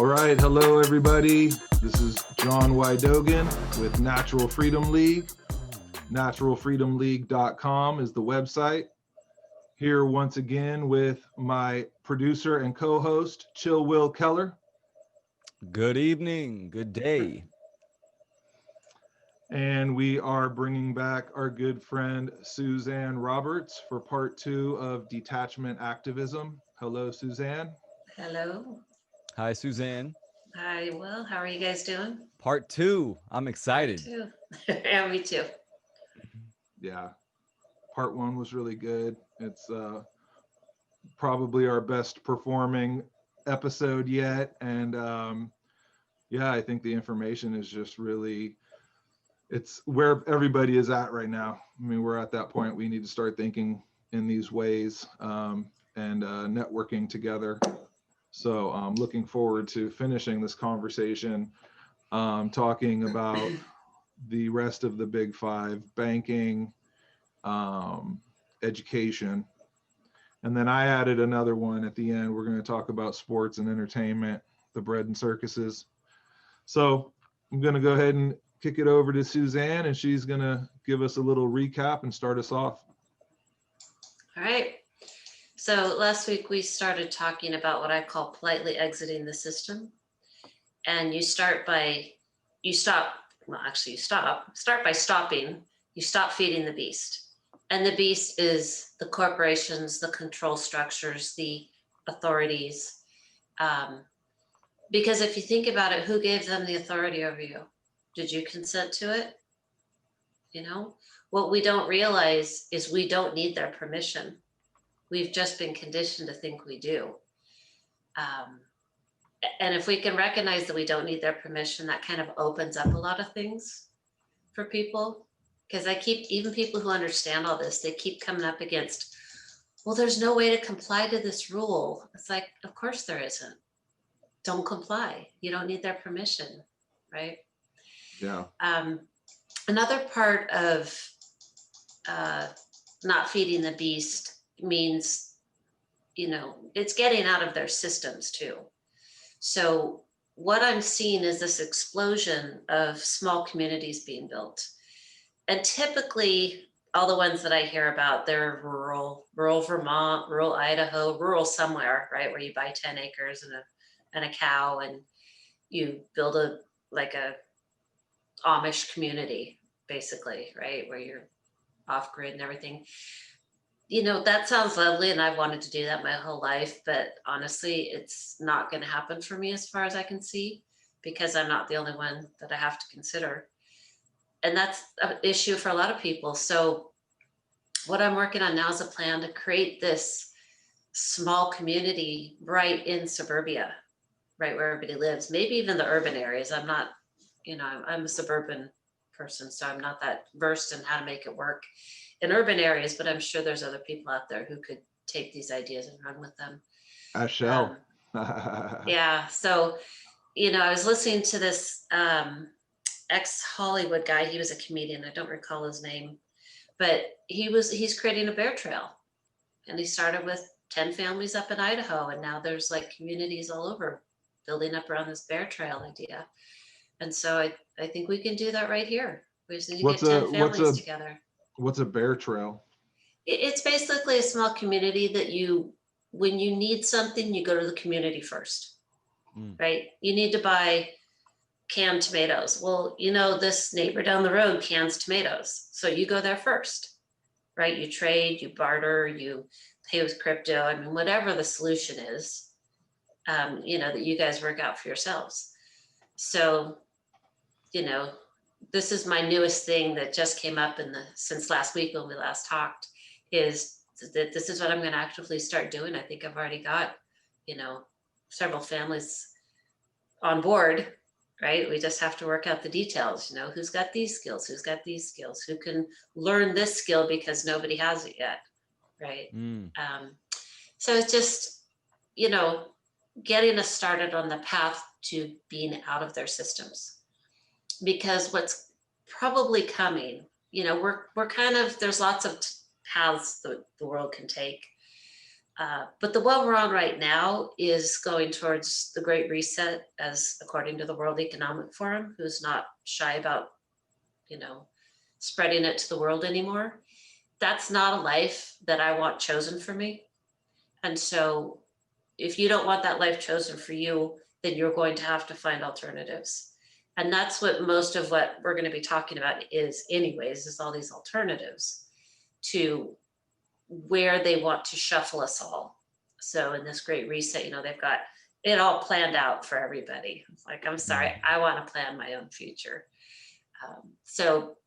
All right, hello everybody. This is John Wydogen with Natural Freedom League. Naturalfreedomleague.com is the website. Here once again with my producer and co-host, Chill Will Keller. Good evening, good day. And we are bringing back our good friend, Suzanne Roberts, for part 2 of Detachment Activism. Hello, Suzanne. Hello. Hi, Suzanne. Hi, Will. How are you guys doing? Part 2. I'm excited. Part 2. Yeah, me too. Yeah, part 1 was really good. It's probably our best performing episode yet. And yeah, I think the information is just really, it's where everybody is at right now. I mean, we're at that point. We need to start thinking in these ways and networking together. So I'm looking forward to finishing this conversation, talking about the rest of the big five: banking, education. And then I added another one at the end. We're going to talk about sports and entertainment, the bread and circuses. So I'm going to go ahead and kick it over to Suzanne, and she's going to give us a little recap and start us off. All right. So last week we started talking about what I call politely exiting the system. And you start by stopping. You stop feeding the beast. And the beast is the corporations, the control structures, the authorities. Because if you think about it, who gave them the authority over you? Did you consent to it? You know, what we don't realize is we don't need their permission. We've just been conditioned to think we do. And if we can recognize that we don't need their permission, that kind of opens up a lot of things for people. Because even people who understand all this, they keep coming up against, well, there's no way to comply to this rule. It's like, of course there isn't. Don't comply. You don't need their permission, right? Yeah. Another part of not feeding the beast means, it's getting out of their systems too. So what I'm seeing is this explosion of small communities being built. And typically all the ones that I hear about, they're rural Vermont, rural Idaho, rural somewhere, right? Where you buy 10 acres and a cow and you build a Amish community, basically, right? Where you're off grid and everything. That sounds lovely, and I've wanted to do that my whole life, but honestly, it's not going to happen for me as far as I can see, because I'm not the only one that I have to consider. And that's an issue for a lot of people. So what I'm working on now is a plan to create this small community right in suburbia, right where everybody lives, maybe even the urban areas. I'm not, I'm a suburban person, so I'm not that versed in how to make it work in urban areas, but I'm sure there's other people out there who could take these ideas and run with them. I shall. Yeah. So, I was listening to this ex-Hollywood guy. He was a comedian. I don't recall his name, but he's creating a bear trail. And he started with 10 families up in Idaho. And now there's like communities all over building up around this bear trail idea. And so I think we can do that right here. We just need to get 10 families together. What's a bear trail? It's basically a small community that when you need something, you go to the community first, right? You need to buy canned tomatoes. Well, this neighbor down the road cans tomatoes. So you go there first, right? You trade, you barter, you pay with crypto. I mean, whatever the solution is, that you guys work out for yourselves. So, this is my newest thing that just came up since last week when we last talked, is that this is what I'm going to actively start doing. I think I've already got, several families on board, right? We just have to work out the details, who's got these skills, who's got these skills, who can learn this skill because nobody has it yet, right? So it's just, getting us started on the path to being out of their systems. Because what's probably coming, we're kind of, there's lots of paths that the world can take. But the one we're on right now is going towards the Great Reset, as according to the World Economic Forum, who's not shy about, spreading it to the world anymore. That's not a life that I want chosen for me. And so if you don't want that life chosen for you, then you're going to have to find alternatives. And that's what most of what we're going to be talking about is anyways, is all these alternatives to where they want to shuffle us all. So in this Great Reset, they've got it all planned out for everybody. It's like, I'm sorry, I want to plan my own future. So,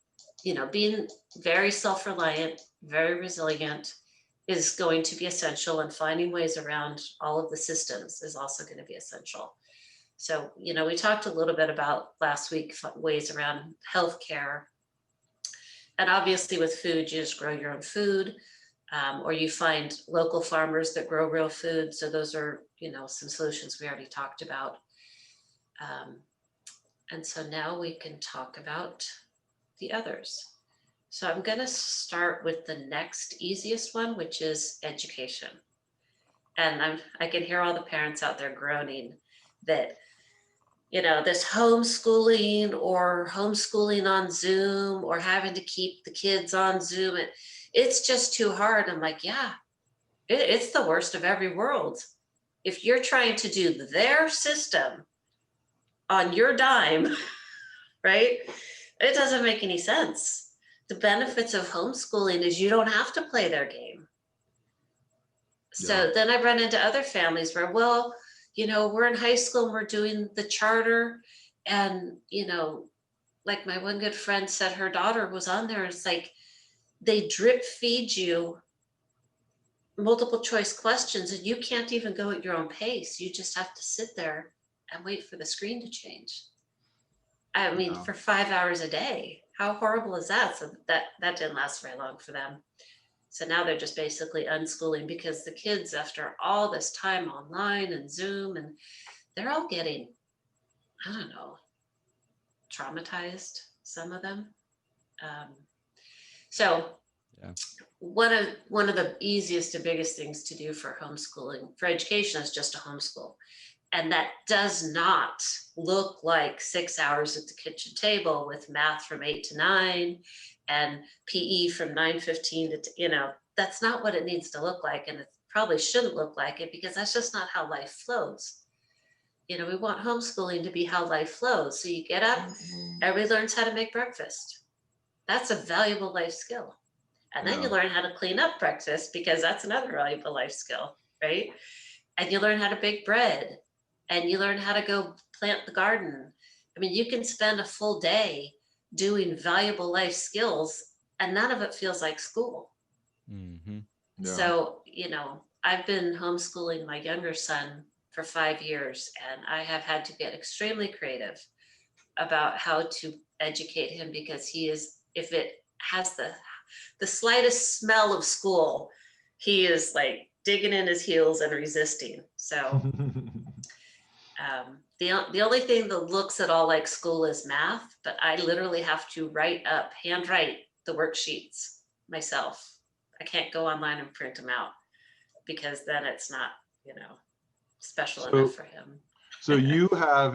being very self-reliant, very resilient is going to be essential, and finding ways around all of the systems is also going to be essential. So, we talked a little bit about last week ways around healthcare. And obviously with food, you just grow your own food, or you find local farmers that grow real food. So those are, some solutions we already talked about. And so now we can talk about the others. So I'm going to start with the next easiest one, which is education. And I can hear all the parents out there groaning that, this homeschooling or homeschooling on Zoom or having to keep the kids on Zoom, it's just too hard. I'm like, yeah, it's the worst of every world. If you're trying to do their system on your dime, right? It doesn't make any sense. The benefits of homeschooling is you don't have to play their game. So then I run into other families where, well, we're in high school and we're doing the charter. And, like my one good friend said, her daughter was on there. And it's like, they drip feed you multiple choice questions and you can't even go at your own pace. You just have to sit there and wait for the screen to change. I mean, for 5 hours a day, how horrible is that? So that didn't last very long for them. So now they're just basically unschooling because the kids, after all this time online and Zoom, and they're all getting, I don't know, traumatized, some of them. One of the easiest and biggest things to do for homeschooling, for education, is just to homeschool. And that does not look like 6 hours at the kitchen table with math from 8 to 9 and PE from 9:15 to, that's not what it needs to look like. And it probably shouldn't look like it because that's just not how life flows. We want homeschooling to be how life flows. So you get up, everybody learns how to make breakfast. That's a valuable life skill. And then you learn how to clean up breakfast because that's another valuable life skill, right? And you learn how to bake bread. And you learn how to go plant the garden. I mean, you can spend a full day doing valuable life skills and none of it feels like school. Mm-hmm. Yeah. So, I've been homeschooling my younger son for 5 years, and I have had to get extremely creative about how to educate him because he is, if it has the slightest smell of school, he is like digging in his heels and resisting. So the only thing that looks at all like school is math, but I literally have to handwrite the worksheets myself. I can't go online and print them out because then it's not, special enough for him. So you have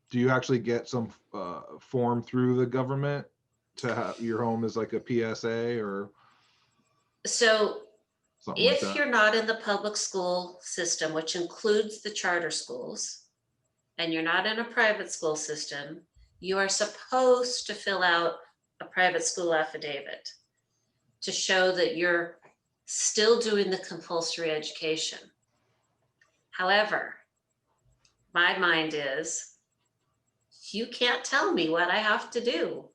do you actually get some form through the government to have your home as like a PSA or? So if like you're not in the public school system, which includes the charter schools, and you're not in a private school system, you are supposed to fill out a private school affidavit to show that you're still doing the compulsory education. However, my mind is, you can't tell me what I have to do.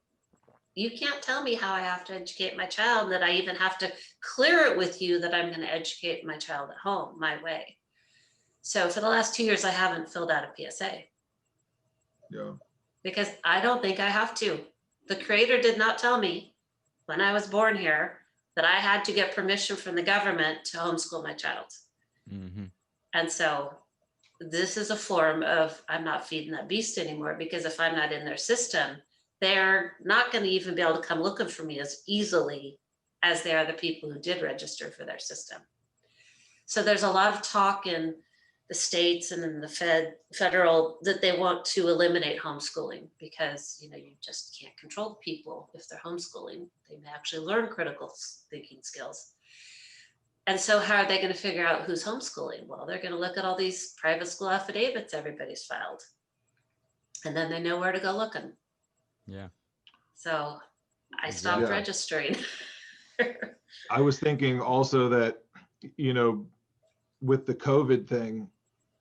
You can't tell me how I have to educate my child, that I even have to clear it with you that I'm going to educate my child at home my way. So for the last 2 years, I haven't filled out a PSA. Yeah. Because I don't think I have to. The Creator did not tell me when I was born here that I had to get permission from the government to homeschool my child. Mm-hmm. And so this is a form of, I'm not feeding that beast anymore, because if I'm not in their system, they're not going to even be able to come looking for me as easily as they are the people who did register for their system. So there's a lot of talk in the states and in the federal that they want to eliminate homeschooling because, you know, you just can't control the people if they're homeschooling. They may actually learn critical thinking skills. And so how are they going to figure out who's homeschooling? Well, they're going to look at all these private school affidavits everybody's filed. And then they know where to go looking. Yeah. So I stopped Yeah. registering. I was thinking also that, you know, with the COVID thing,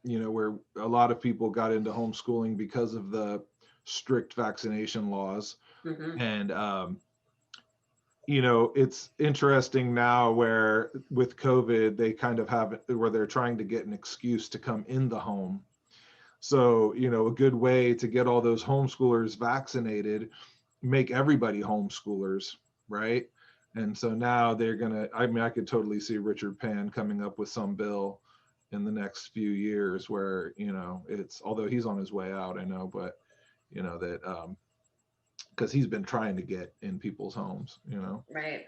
you know, where a lot of people got into homeschooling because of the strict vaccination laws. Mhm. And, you know, it's interesting now where with COVID, they kind of have it where they're trying to get an excuse to come in the home. So, you know, a good way to get all those homeschoolers vaccinated, make everybody homeschoolers, right? And so now they're gonna, I mean, I could totally see Richard Pan coming up with some bill in the next few years where, you know, it's, although he's on his way out, I know, but, you know, that, because he's been trying to get in people's homes, you know? Right.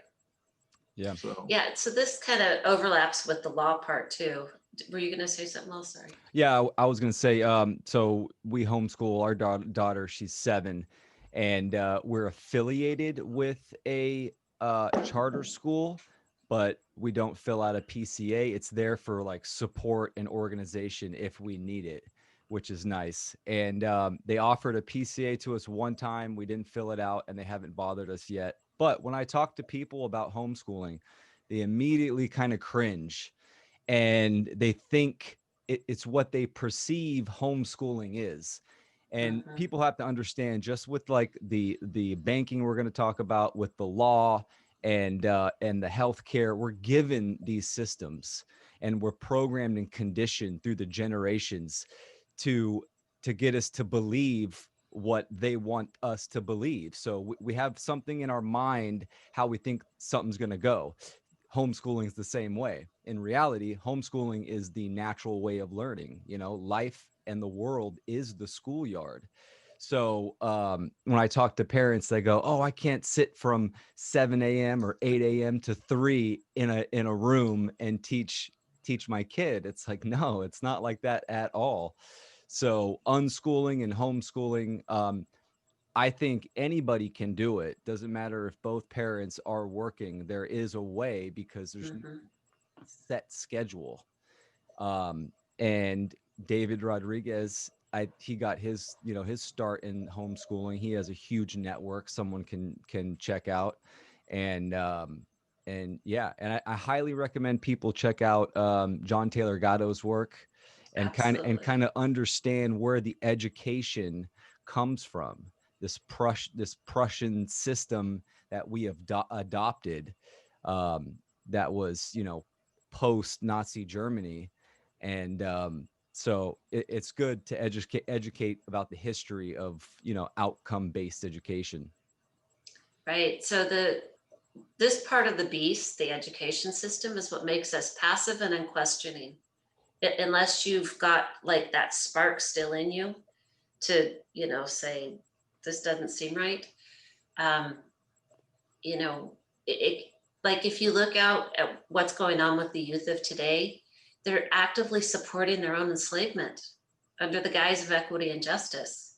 Yeah. So, Yeah. So this kind of overlaps with the law part too. Were you going to say something else? Sorry. Yeah, I was gonna say, so we homeschool our daughter. She's 7, and we're affiliated with a charter school, but we don't fill out a PCA. It's there for like support and organization if we need it, which is nice. And they offered a PCA to us one time. We didn't fill it out, and they haven't bothered us yet. But when I talk to people about homeschooling, they immediately kind of cringe, and they think it's what they perceive homeschooling is. And Mhm. people have to understand, just with like the banking we're going to talk about, with the law and the healthcare, we're given these systems and we're programmed and conditioned through the generations to get us to believe what they want us to believe. So we have something in our mind how we think something's going to go. Homeschooling is the same way. In reality, homeschooling is the natural way of learning. You know, life and the world is the schoolyard. So when I talk to parents, they go, "Oh, I can't sit from 7 a.m. or 8 a.m. to 3 in a room and teach my kid." It's like, no, it's not like that at all. So unschooling and homeschooling, I think anybody can do it. Doesn't matter if both parents are working. There is a way, because there's no Mhm. set schedule. And David Rodriguez, he got his, you know, his start in homeschooling. He has a huge network someone can check out. And yeah, and I highly recommend people check out John Taylor Gatto's work, and Absolutely. kind of understand where the education comes from. This Prussian system that we have adopted, that was, you know, post-Nazi Germany. And so it's good to educate about the history of, you know, outcome-based education. Right. So this part of the beast, the education system, is what makes us passive and unquestioning. Unless you've got like that spark still in you to, you know, say this doesn't seem right. Um, you know, it like if you look out at what's going on with the youth of today, they're actively supporting their own enslavement under the guise of equity and justice.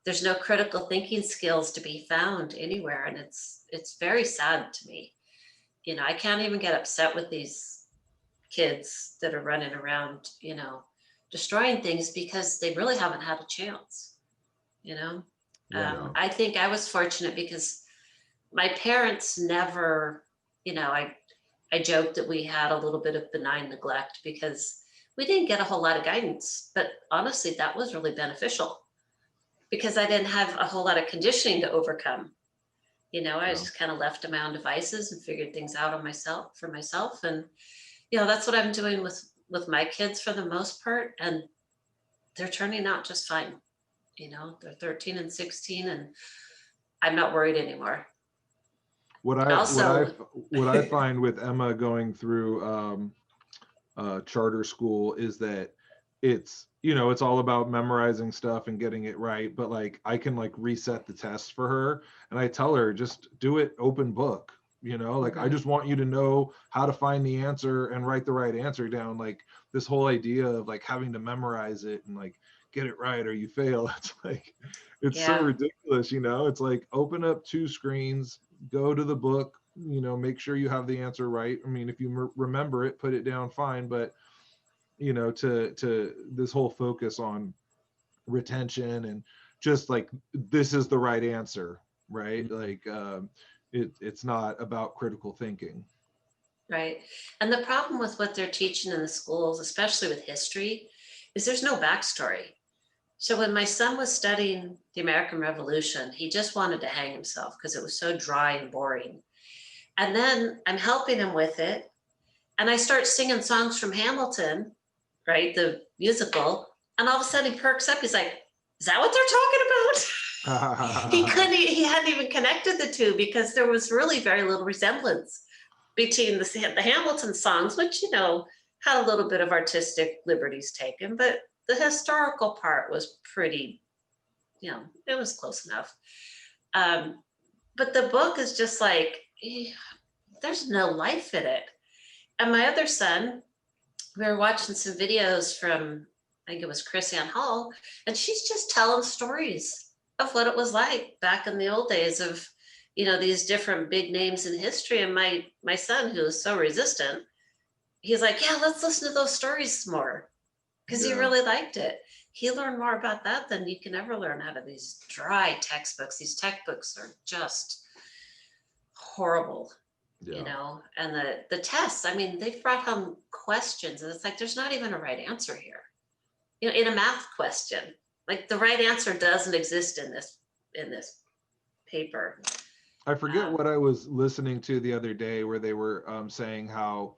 There's no critical thinking skills to be found anywhere, and it's very sad to me. You know, I can't even get upset with these kids that are running around, you know, destroying things because they really haven't had a chance, you know. Yeah. yeah. I think I was fortunate because my parents never, you know, I joked that we had a little bit of benign neglect because we didn't get a whole lot of guidance, but honestly that was really beneficial because I didn't have a whole lot of conditioning to overcome. You know, I Yeah. just kind of left to my own devices and figured things out on myself for myself. And you know, that's what I'm doing with my kids for the most part, and they're turning out just fine. You know, they're 13 and 16, and I'm not worried anymore. What I what I Also, what I find with Emma going through charter school is that it's, you know, it's all about memorizing stuff and getting it right, but like I can like reset the test for her, and I tell her just do it open book, you know, like, I Mhm. just want you to know how to find the answer and write the right answer down. Like, this whole idea of like having to memorize it and like get it right or you fail. It's like, it's so Yeah. ridiculous, you know. It's like, open up two screens, go to the book, you know, make sure you have the answer right. I mean, if you remember it, put it down, fine. But you know, to this whole focus on retention and just like, this is the right answer, right? Like, it's not about critical thinking. Right. And the problem with what they're teaching in the schools, especially with history, is there's no backstory. So when my son was studying the American Revolution, he just wanted to hang himself because it was so dry and boring. And then I'm helping him with it. And I start singing songs from Hamilton, right? The musical. And all of a sudden he perks up. He's like, is that what they're talking about? He hadn't even connected the two because there was really very little resemblance between the Hamilton songs, which, you know, had a little bit of artistic liberties taken, but the historical part was pretty, you know, it was close enough. But the book is just like, there's no life in it. And my other son, we were watching some videos from, I think it was Chris Ann Hall, and she's just telling stories of what it was like back in the old days of, you know, these different big names in history. And my son, who is so resistant, he's like, yeah, let's listen to those stories more, because he Yeah. really liked it. He learned more about that than you can ever learn out of these dry textbooks. These textbooks are just horrible, you Yeah. know. And the tests, I mean, they've brought home questions and it's like, there's not even a right answer here, you know, in a math question. Like, the right answer doesn't exist in this paper. I forget um, what I was listening to the other day where they were saying how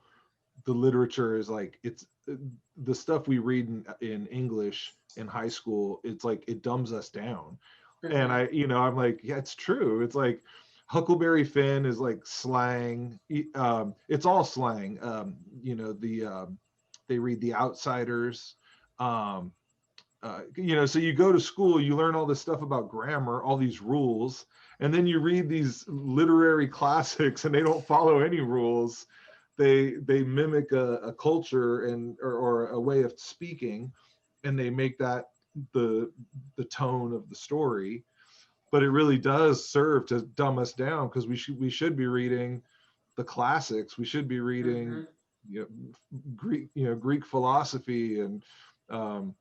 the literature is like, it's the stuff we read in English in high school, it's like, it dumbs us down. And mhm. I, you know, I'm like, yeah, it's true. It's like, Huckleberry Finn is like slang. It's all slang. You know, they read The Outsiders. Um, you know, so you go to school, you learn all this stuff about grammar, all these rules, and then you read these literary classics, and they don't follow any rules. They mimic a culture and or a way of speaking, and they make that the the tone of the story. But it really does serve to dumb us down, because we should be reading the classics. We should be reading, Mhm. you know, Greek philosophy and um,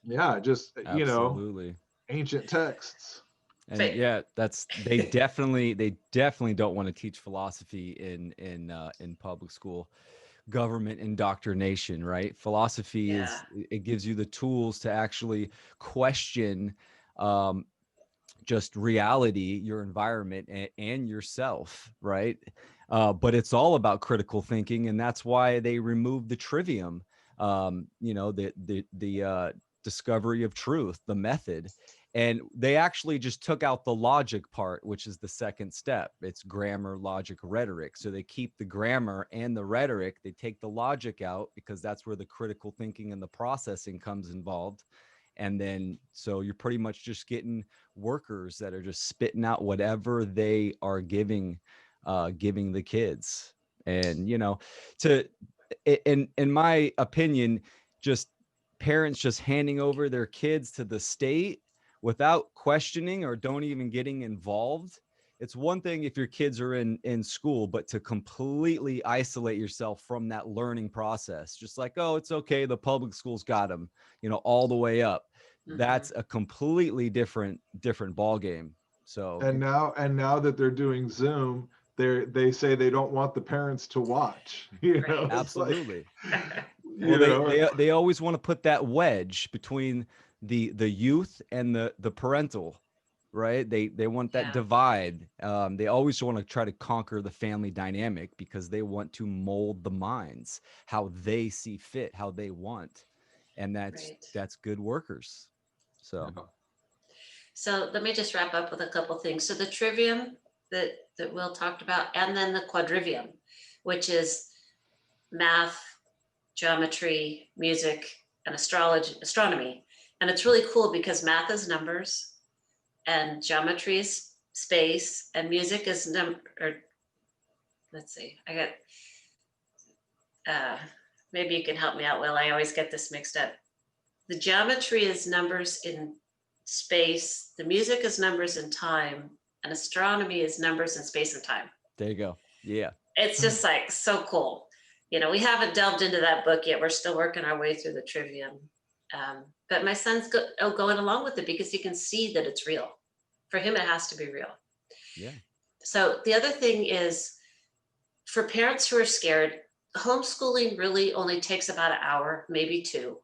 yeah, just, you know, Absolutely. ancient texts. And But yeah, that's they definitely don't want to teach philosophy in public school. Government indoctrination, right? Philosophy yeah, is, it gives you the tools to actually question um, just reality, your environment, and yourself, right? But it's all about critical thinking, and that's why they removed the trivium. You know, the discovery of truth, the method, and they actually just took out the logic part, which is the second step. It's grammar, logic, rhetoric. So they keep the grammar and the rhetoric. They take the logic out because that's where the critical thinking and the processing comes involved. And then so you're pretty much just getting workers that are just spitting out whatever they are giving the kids. And you know, to in my opinion, just parents just handing over their kids to the state without questioning or don't even getting involved. It's one thing if your kids are in school, but to completely isolate yourself from that learning process, just like, oh, it's okay, the public schools got them, you know, all the way up. mhm. That's a completely different ball game. So And now that they're doing Zoom, they say they don't want the parents to watch. You know, Right. it's like, absolutely. Well, you know, they always want to put that wedge between the youth and the parental, right? They want that Yeah, divide. They always want to try to conquer the family dynamic because they want to mold the minds how they see fit, how they want, and right. that's good workers. So yeah. So let me just wrap up with a couple things. So the trivium that Will talked about, and then the quadrivium, which is math, geometry, music, and astronomy. And it's really cool because math is numbers, and geometry is space, and music is let's see, I got, maybe you can help me out, Will. I always get this mixed up. The geometry is numbers in space, the music is numbers in time, and astronomy is numbers in space and time. There you go. Yeah. It's just like so cool. We haven't delved into that book yet. We're still working our way through the trivium. But my son's going along with it because he can see that it's real. For him, it has to be real. Yeah. So the other thing is, for parents who are scared, homeschooling really only takes about an hour, maybe two,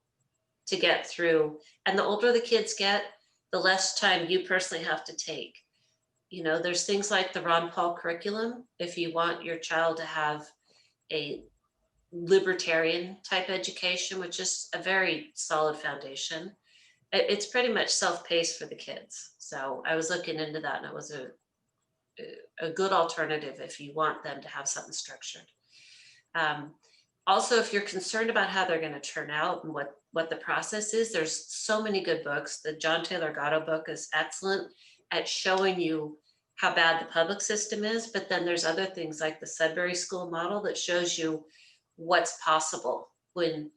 to get through. And the older the kids get, the less time you personally have to take. There's things like the Ron Paul curriculum. If you want your child to have a libertarian type education, which is a very solid foundation, it's pretty much self-paced for the kids. So I was looking into that, and it was a good alternative if you want them to have something structured. Also, if you're concerned about how they're going to turn out and what the process is, there's so many good books. The John Taylor Gatto book is excellent at showing you how bad the public system is, but then there's other things like the Sudbury School model that shows you what's possible when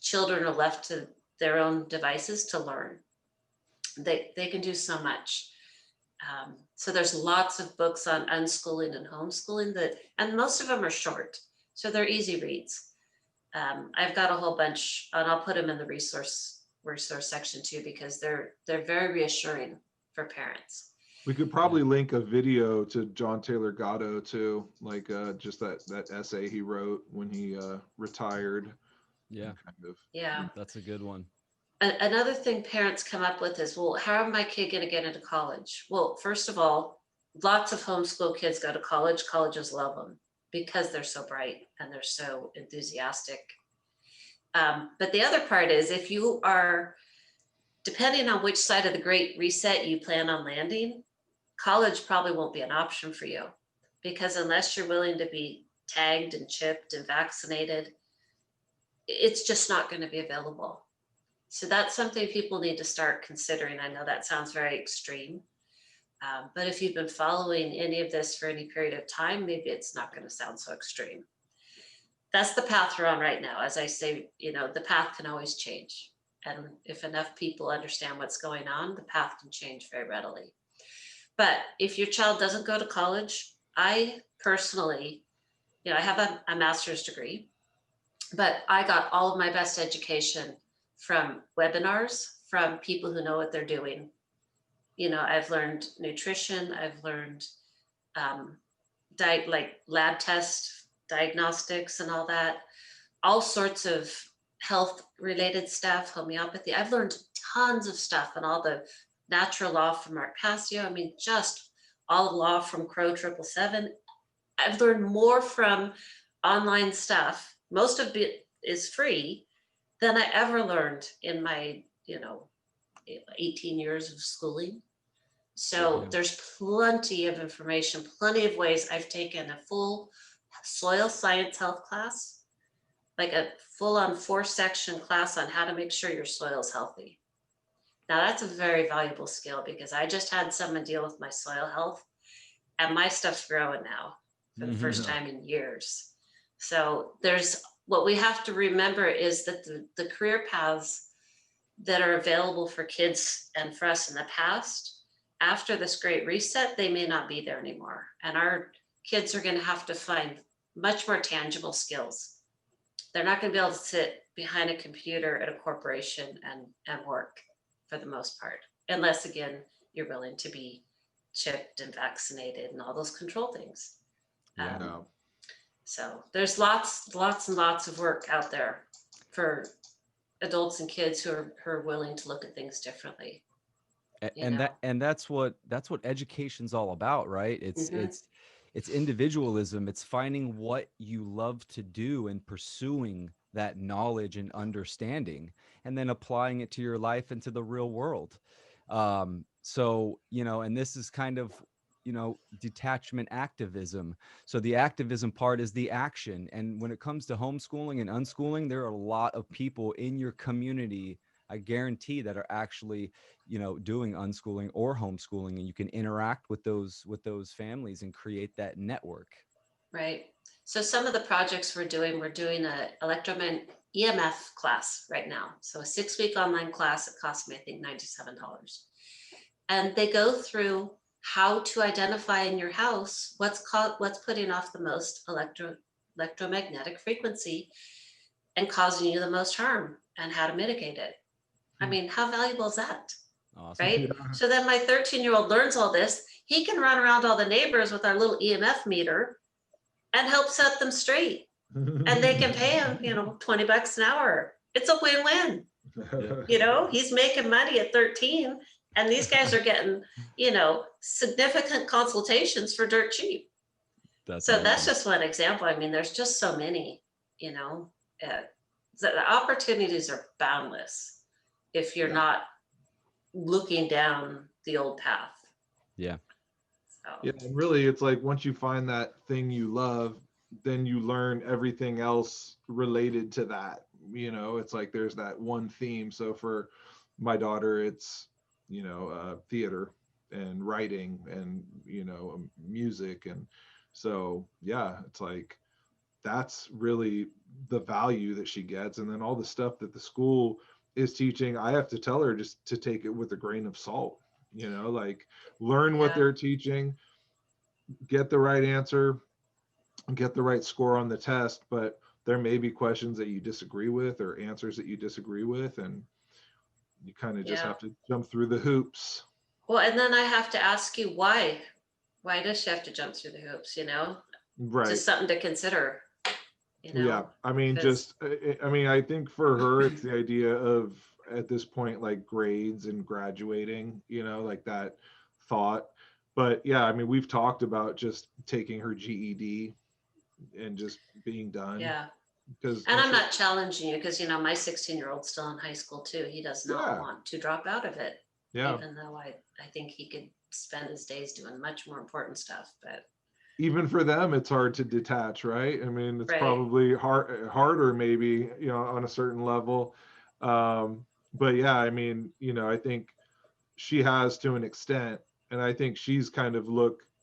children are left to their own devices to learn. They can do so much. So there's lots of books on unschooling and homeschooling and most of them are short, so they're easy reads. I've got a whole bunch, and I'll put them in the resource section too, because they're very reassuring for parents. We could probably link a video to John Taylor Gatto too, like just that essay he wrote when he retired. Yeah. Kind of. Yeah. That's a good one. Another thing parents come up with is, well, how am my kid going to get into college? Well, first of all, lots of homeschool kids go to college. Colleges love them because they're so bright and they're so enthusiastic. But the other part is, if you are, depending on which side of the Great Reset you plan on landing, college probably won't be an option for you, because unless you're willing to be tagged and chipped and vaccinated, it's just not going to be available. So that's something people need to start considering. I know that sounds very extreme, but if you've been following any of this for any period of time, maybe it's not going to sound so extreme. That's the path we're on right now. As I say, the path can always change. And if enough people understand what's going on, the path can change very readily. But if your child doesn't go to college, I personally, I have a master's degree, but I got all of my best education from webinars, from people who know what they're doing. I've learned nutrition, I've learned like lab test diagnostics and all sorts of health related stuff, homeopathy. I've learned tons of stuff, and all the natural law from Mark Passio. Just all the law from Crow 777. I've learned more from online stuff. Most of it is free, than I ever learned in my, 18 years of schooling. So there's plenty of information, plenty of ways. I've taken a full soil science health class, like a full-on 4-section class on how to make sure your soil is healthy. Now that's a very valuable skill, because I just had someone deal with my soil health, and my stuff's growing now for the first time in years. So what we have to remember is that the career paths that are available for kids and for us in the past, after this Great Reset, they may not be there anymore. And our kids are going to have to find much more tangible skills. They're not going to be able to sit behind a computer at a corporation and work, for the most part, unless, again, you're willing to be chipped and vaccinated and all those control things. So there's lots and lots of work out there for adults and kids who are willing to look at things differently. And that's what education's all about, right? It's individualism. It's finding what you love to do and pursuing that knowledge and understanding, and then applying it to your life and to the real world. So, and this is kind of, detachment activism. So the activism part is the action. And when it comes to homeschooling and unschooling, there are a lot of people in your community, I guarantee, that are actually, doing unschooling or homeschooling, and you can interact with those families and create that network. Right. So some of the projects we're doing a electromagnetic EMF class right now. So a 6-week online class. It cost me, I think, $97. And they go through how to identify in your house what's putting off the most electromagnetic frequency and causing you the most harm, and how to mitigate it. I mean, how valuable is that? Awesome. Right? Yeah. So then my 13-year-old learns all this. He can run around all the neighbors with our little EMF meter and help set them straight. And they can pay him, $20 an hour. It's a win-win. He's making money at 13, and these guys are getting, significant consultations for dirt cheap. That's So that's amazing. just one example. I mean, there's just so many, the opportunities are boundless if you're Yeah. not looking down the old path. Yeah. So, Yeah, and really it's like once you find that thing you love, then you learn everything else related to that. It's like there's that one theme. So for my daughter, it's theater and writing and music. And so yeah, it's like that's really the value that she gets. And then all the stuff that the school is teaching, I have to tell her just to take it with a grain of salt. Like learn what yeah. they're teaching, get the right answer, get the right score on the test, but there may be questions that you disagree with or answers that you disagree with, and you kind of just Yeah. have to jump through the hoops. Well, and then I have to ask you why. Why does she have to jump through the hoops? Right. Just something to consider. Yeah. I mean, because I think for her, it's the idea of at this point, like grades and graduating, like that thought. But yeah, I mean, we've talked about just taking her GED and just being done. yeah. Because And I'm not challenging you because my 16-year-old's still in high school too. He does not Yeah. want to drop out of it. Yeah. Even though I think he could spend his days doing much more important stuff. But Even for them, it's hard to detach, right? I mean, it's right. probably harder maybe, on a certain level. But yeah, I mean, I think she has to an extent, and I think she's kind of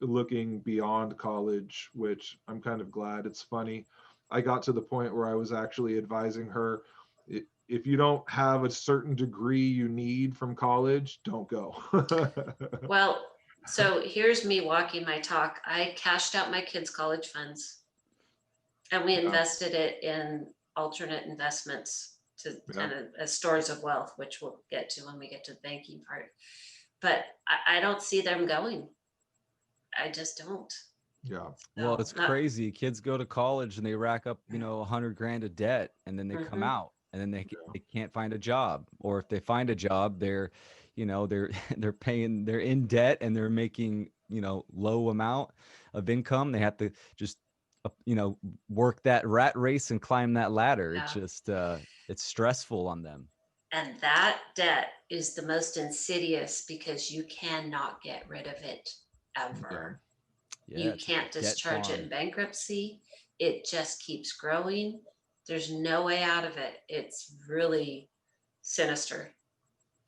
looking beyond college, which I'm kind of glad. It's funny. I got to the point where I was actually advising her, if you don't have a certain degree you need from college, don't go. Well, so here's me walking my talk. I cashed out my kids' college funds, and we Yeah. invested it in alternate investments to kind of as stores of wealth, which we'll get to when we get to the banking part. But I don't see them going. I just don't. Yeah. Well, it's crazy. Kids go to college and they rack up, $100,000 of debt, and then they come out, and then they can't find a job. Or if they find a job, they're they're in debt, and they're making, low amount of income. They have to just, work that rat race and climb that ladder. Yeah. It's just, it's stressful on them. And that debt is the most insidious because you cannot get rid of it ever. Yeah, You it's can't a debt discharge it farm. in bankruptcy. It just keeps growing. There's no way out of it. It's really sinister.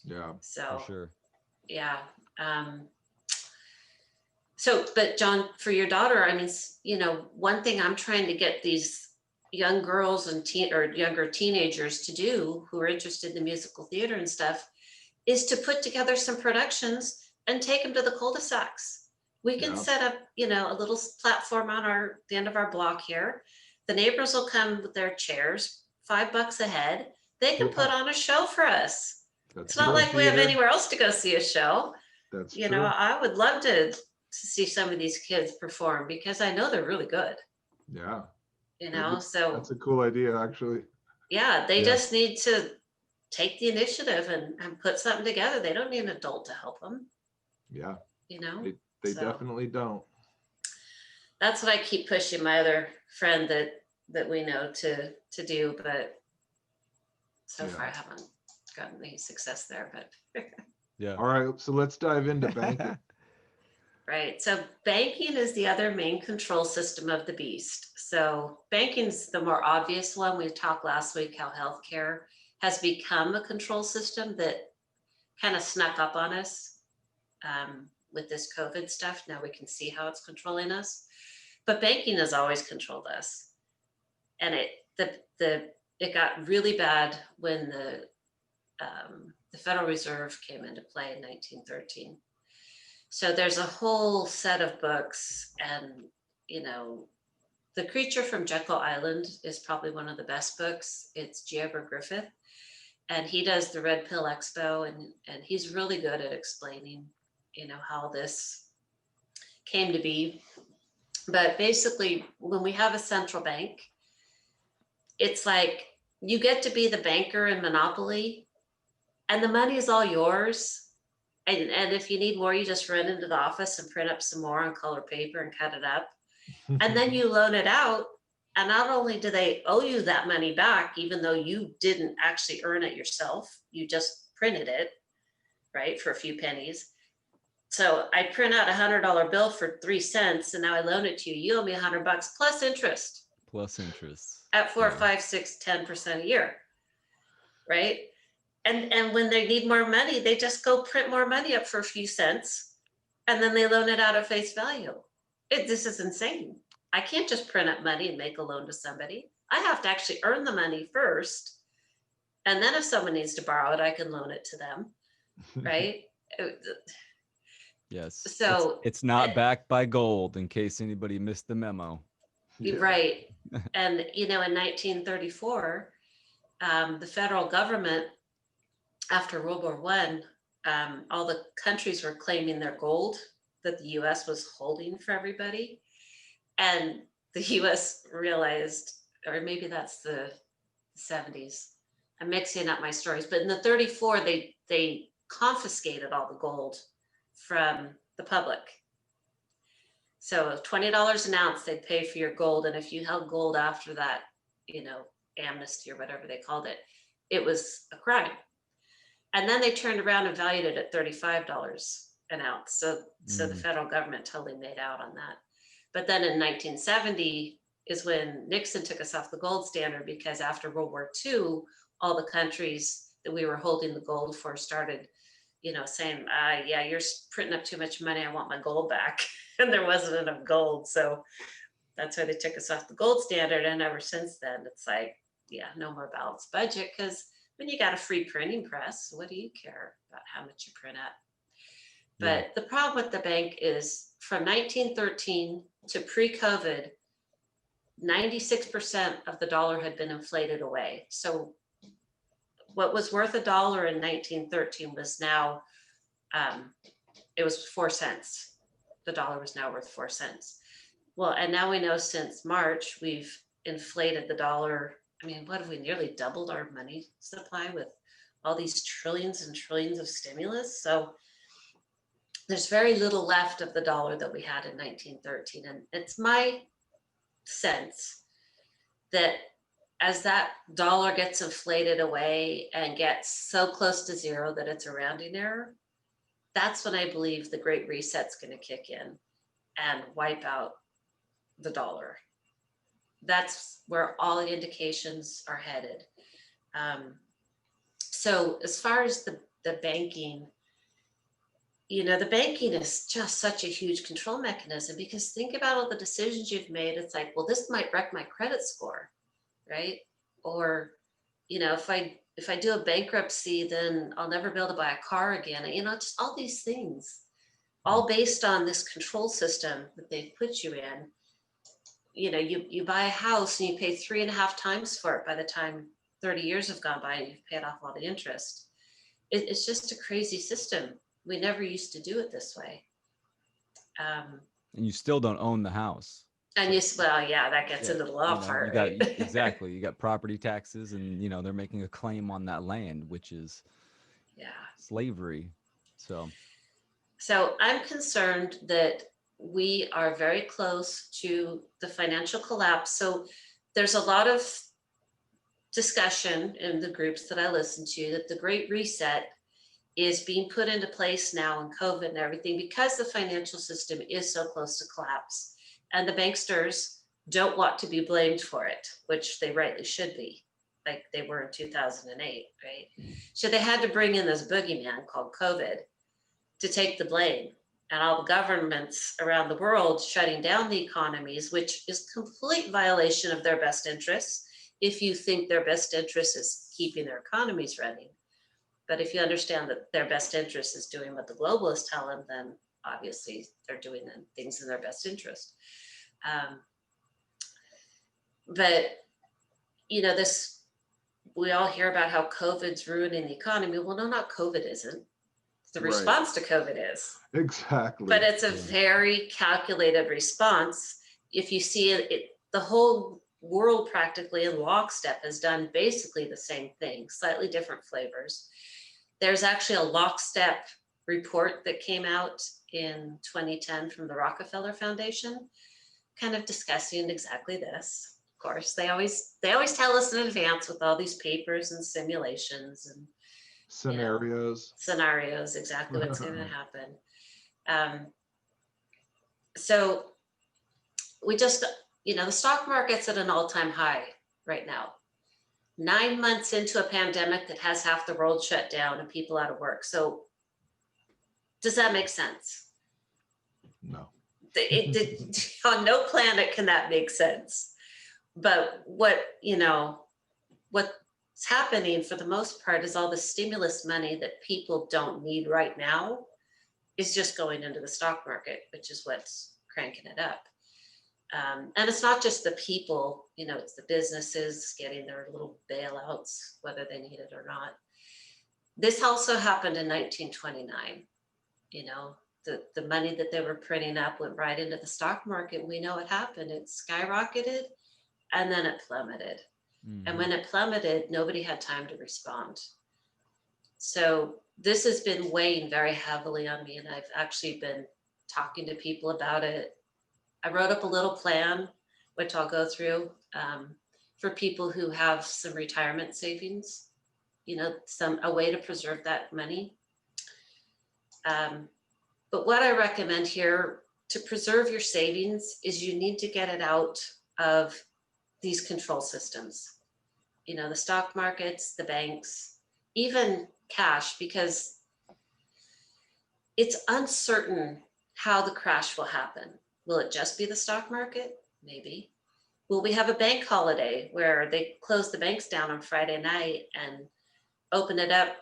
Yeah. So, For sure. yeah. But John, for your daughter, I mean, one thing I'm trying to get these young girls and younger teenagers to do who are interested in the musical theater and stuff is to put together some productions and take them to the cul-de-sacs. We can set up, a little platform on the end of our block here. The neighbors will come with their chairs, $5 a head. They can put on a show for us. It's not like we have anywhere else to go see a show. That's true. I would love to see some of these kids perform because I know they're really good. Yeah. So that's a cool idea, actually. Yeah, they just need to take the initiative and put something together. They don't need an adult to help them. Yeah. They So definitely don't. that's what I keep pushing my other friend that we know to do, but so far I haven't gotten any success there. But Yeah. All right, so let's dive into banking. Right. So banking is the other main control system of the beast. So banking is the more obvious one. We talked last week how healthcare has become a control system that kind of snuck up on us with this COVID stuff. Now we can see how it's controlling us. But banking has always controlled us. And it got really bad when the Federal Reserve came into play in 1913. So there's a whole set of books, and The Creature from Jekyll Island is probably one of the best books. It's Gieber Griffith, and he does the Red Pill Expo, and he's really good at explaining, how this came to be. But basically, when we have a central bank, it's like you get to be the banker in Monopoly, and the money is all yours. And if you need more, you just run into the office and print up some more on color paper and cut it up. And then you loan it out. And not only do they owe you that money back, even though you didn't actually earn it yourself, you just printed it, right, for a few pennies. So I print out $100 bill for 3 cents, and now I loan it to you. You owe me $100 plus interest. Plus interest. At 4, Yeah. 5, 6, 10% a year, right? And when they need more money, they just go print more money up for a few cents, and then they loan it out at face value. This is insane. I can't just print up money and make a loan to somebody. I have to actually earn the money first. And then if someone needs to borrow it, I can loan it to them, right? Yes. So it's not backed by gold, in case anybody missed the memo. Right. And, in 1934, the federal government, after World War I, all the countries were claiming their gold that the US was holding for everybody. And the US realized, or maybe that's the 70s, I'm mixing up my stories, but in the 34, they confiscated all the gold from the public. So $20 an ounce, they'd pay for your gold. And if you held gold after that, amnesty or whatever they called it, it was a crime. And then they turned around and valued it at $35 an ounce. So the federal government totally made out on that. But then in 1970 is when Nixon took us off the gold standard, because after World War II, all the countries that we were holding the gold for started, saying, yeah, you're printing up too much money. I want my gold back. And there wasn't enough gold. So that's why they took us off the gold standard. And ever since then, it's like, yeah, no more balanced budget, because when you got a free printing press, what do you care about how much you print at? But the problem with the bank is from 1913 to pre-COVID, 96% of the dollar had been inflated away. So what was worth $1 in 1913 was now, it was 4 cents. The dollar was now worth 4 cents. Well, and now we know since March, we've inflated the dollar. I mean, what have we nearly doubled our money supply with all these trillions and trillions of stimulus? So there's very little left of the dollar that we had in 1913. And it's my sense that as that dollar gets inflated away and gets so close to zero that it's a rounding error, that's when I believe the Great Reset's going to kick in and wipe out the dollar. That's where all the indications are headed. So as far as the banking, the banking is just such a huge control mechanism, because think about all the decisions you've made. It's like, well, this might wreck my credit score, right? Or, if I do a bankruptcy, then I'll never be able to buy a car again. Just all these things, all based on this control system that they've put you in. You buy a house and you pay 3.5 times for it by the time 30 years have gone by and you've paid off all the interest. It's just a crazy system. We never used to do it this way. And you still don't own the house. And that gets into the law part. Right? Exactly. You got property taxes, and they're making a claim on that land, which is slavery. So I'm concerned that we are very close to the financial collapse. So there's a lot of discussion in the groups that I listen to that the Great Reset is being put into place now in COVID and everything, because the financial system is so close to collapse. And the banksters don't want to be blamed for it, which they rightly should be, like they were in 2008, right? So they had to bring in this boogeyman called COVID to take the blame. and all the governments around the world shutting down the economies, which is complete violation of their best interests. If you think their best interest is keeping their economies running, but if you understand that their best interest is doing what the globalists tell them, then obviously they're doing things in their best interest. But this, we all hear about how COVID's ruining the economy. Well, no, not COVID isn't. The response to COVID is. Exactly. But it's a very calculated response. If you see it, the whole world practically in lockstep has done basically the same thing, slightly different flavors. There's actually a lockstep report that came out in 2010 from the Rockefeller Foundation, kind of discussing exactly this. Of course, they always tell us in advance with all these papers and simulations and scenarios. Scenarios, exactly what's going to happen. So we just, the stock market's at an all-time high right now. 9 months into a pandemic that has half the world shut down and people out of work. So does that make sense? No. On no planet can that make sense. But what's happening for the most part is all the stimulus money that people don't need right now is just going into the stock market, which is what's cranking it up. And it's not just the people, it's the businesses getting their little bailouts, whether they need it or not. This also happened in 1929. The money that they were printing up went right into the stock market. We know what happened. It skyrocketed and then it plummeted. Mm-hmm. And when it plummeted, nobody had time to respond. So this has been weighing very heavily on me, and I've actually been talking to people about it. I wrote up a little plan, which I'll go through, for people who have some retirement savings, a way to preserve that money. But what I recommend here to preserve your savings is you need to get it out of these control systems, the stock markets, the banks, even cash, because it's uncertain how the crash will happen. Will it just be the stock market? Maybe. Will we have a bank holiday where they close the banks down on Friday night and open it up,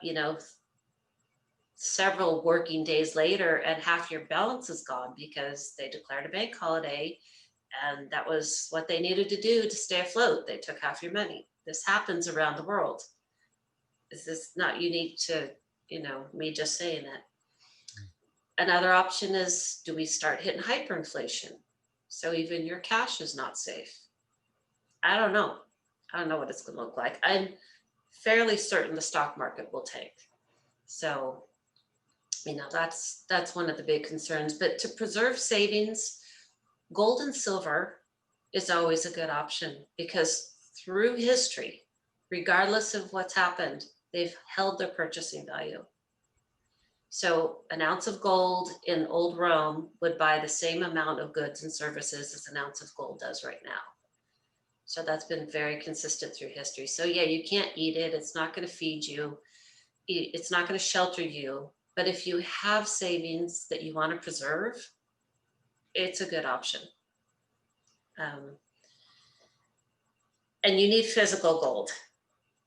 several working days later, and half your balance is gone because they declared a bank holiday and that was what they needed to do to stay afloat. They took half your money. This happens around the world. This is not unique to, me just saying it. Another option is, do we start hitting hyperinflation? So even your cash is not safe. I don't know. I don't know what it's going to look like. I'm fairly certain the stock market will tank. So, that's one of the big concerns. But to preserve savings, gold and silver is always a good option, because through history, regardless of what's happened, they've held their purchasing value. So an ounce of gold in old Rome would buy the same amount of goods and services as an ounce of gold does right now. So that's been very consistent through history. So yeah, you can't eat it. It's not going to feed you. It's not going to shelter you. But if you have savings that you want to preserve, it's a good option. And you need physical gold.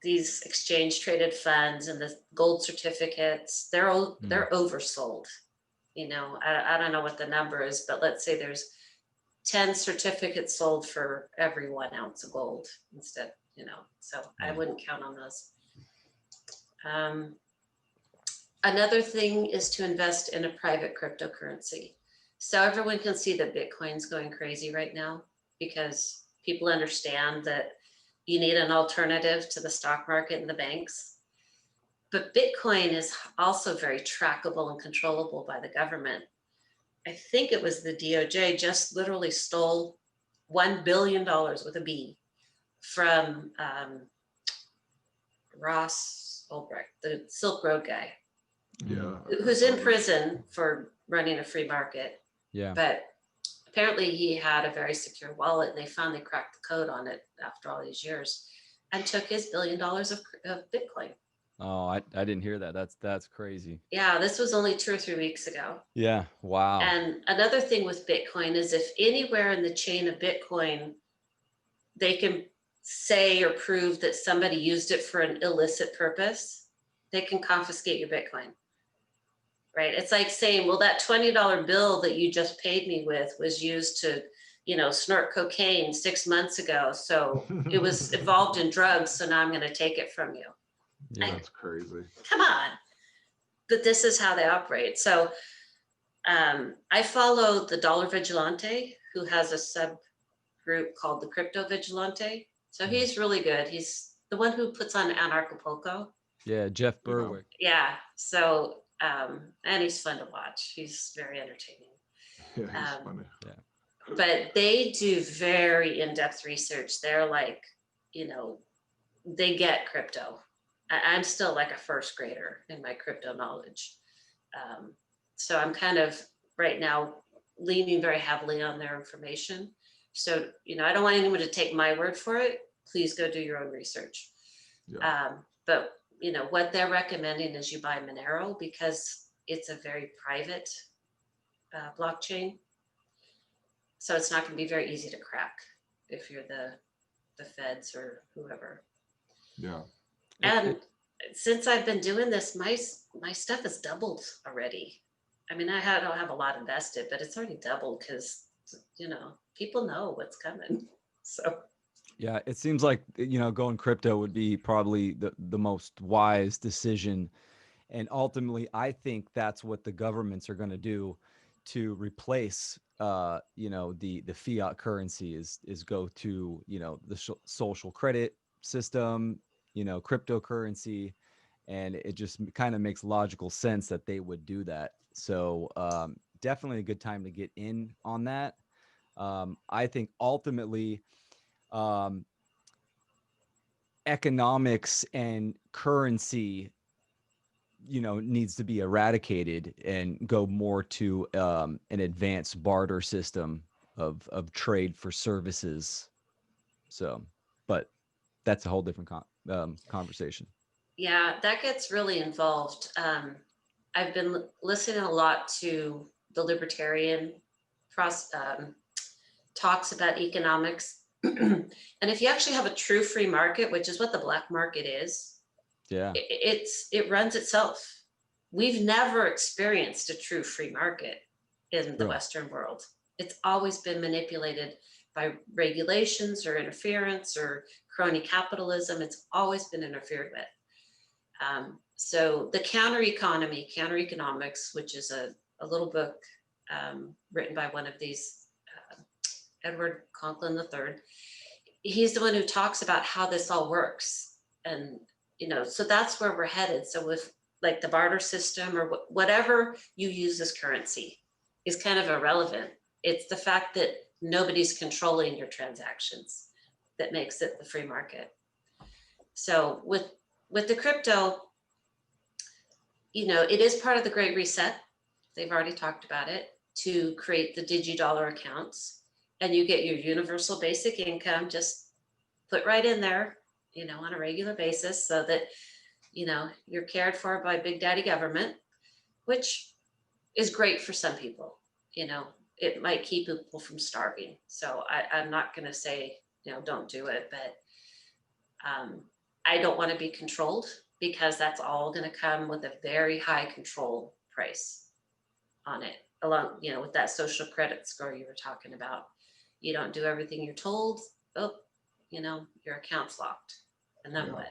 These exchange traded funds and the gold certificates, they're oversold. I don't know what the number is, but let's say there's 10 certificates sold for every 1 ounce of gold instead, so I wouldn't count on those. Another thing is to invest in a private cryptocurrency. So everyone can see that Bitcoin's going crazy right now because people understand that you need an alternative to the stock market and the banks. But Bitcoin is also very trackable and controllable by the government. I think it was the DOJ just literally stole $1 billion with a B from Ross Ulbricht, the Silk Road guy. Yeah. Who's in prison for running a free market. Yeah. But apparently he had a very secure wallet, and they finally cracked the code on it after all these years and took his $1 billion of Bitcoin. Oh, I didn't hear that. That's crazy. Yeah, this was only 2 or 3 weeks ago. Yeah. Wow. And another thing with Bitcoin is if anywhere in the chain of Bitcoin, they can say or prove that somebody used it for an illicit purpose, they can confiscate your Bitcoin. Right? It's like saying, well, that $20 bill that you just paid me with was used to, snort cocaine 6 months ago. So it was involved in drugs. So now I'm going to take it from you. Yeah. That's crazy. Come on. But this is how they operate. So I follow the Dollar Vigilante, who has a subgroup called the Crypto Vigilante. So he's really good. He's the one who puts on Anarchapulco. Yeah. Jeff Yeah. Berwick. Yeah. So, and he's fun to watch. He's very entertaining. Yeah, he's funny. But they do very in-depth research. They're like, they get crypto. I'm still like a first grader in my crypto knowledge. So I'm kind of right now leaning very heavily on their information. So, I don't want anyone to take my word for it. Please go do your own research. Yeah. But, what they're recommending is you buy Monero because it's a very private blockchain. So it's not going to be very easy to crack if you're the feds or whoever. Yeah. And since I've been doing this, my stuff has doubled already. I mean, don't have a lot invested, but it's already doubled because, people know what's coming. So Yeah, it seems like, going crypto would be probably the most wise decision. And ultimately, I think that's what the governments are going to do to replace, the fiat currency is go to, the social credit system, cryptocurrency. And it just kind of makes logical sense that they would do that. So definitely a good time to get in on that. I think ultimately, economics and currency, needs to be eradicated and go more to an advanced barter system of trade for services. So, but that's a whole different conversation. yeah, that gets really involved. I've been listening a lot to the libertarian talks about economics. And if you actually have a true free market, which is what the black market is, Yeah. it runs itself. We've never experienced a true free market in the Western world. It's always been manipulated by regulations or interference or crony capitalism. It's always been interfered with. So the counter economics, which is a little book written by one of these, Edward Conklin III, he's the one who talks about how this all works. And, so that's where we're headed. So with like the barter system or whatever you use as currency is kind of irrelevant. It's the fact that nobody's controlling your transactions that makes it the free market. So with the crypto, it is part of the Great Reset. They've already talked about it, to create the DigiDollar accounts, and you get your universal basic income just put right in there, on a regular basis, so that, you're cared for by Big Daddy government, which is great for some people. It might keep people from starving. So I'm not going to say, don't do it, but I don't want to be controlled, because that's all going to come with a very high control price on it, along, with that social credit score you were talking about. You don't do everything you're told, your account's locked. And then what?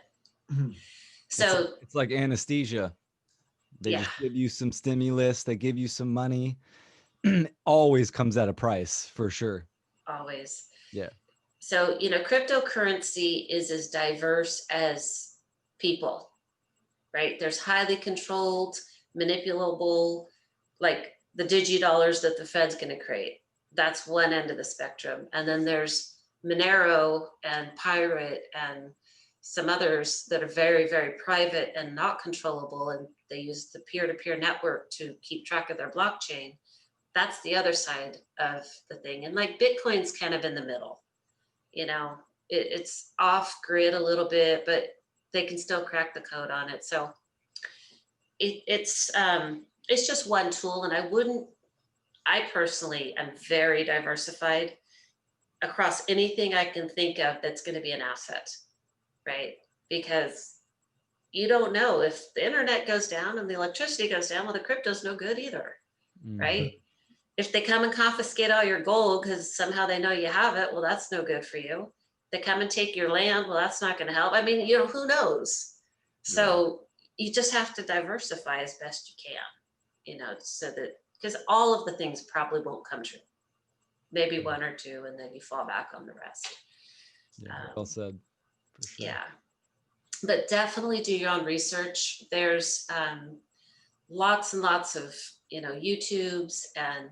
So it's like anesthesia. They just give you some stimulus, they give you some money. Always comes at a price, for sure. Always. Yeah. So, cryptocurrency is as diverse as people, right? There's highly controlled, manipulable, like the DigiDollars that the Fed's going to create. That's one end of the spectrum. And then there's Monero and Pirate and some others that are very, very private and not controllable. And they use the peer-to-peer network to keep track of their blockchain. That's the other side of the thing. And like Bitcoin's kind of in the middle. It's off grid a little bit, but they can still crack the code on it. So it's just one tool, and I personally am very diversified across anything I can think of that's going to be an asset, right? Because you don't know if the internet goes down and the electricity goes down, well, the crypto's no good either, right? If they come and confiscate all your gold because somehow they know you have it, well, that's no good for you. They come and take your land, well, that's not going to help. I mean, who knows? So you just have to diversify as best you can, so that, because all of the things probably won't come true. Maybe one or two, and then you fall back on the rest. Yeah, well said. For sure. Yeah, but definitely do your own research. There's lots and lots of YouTubes and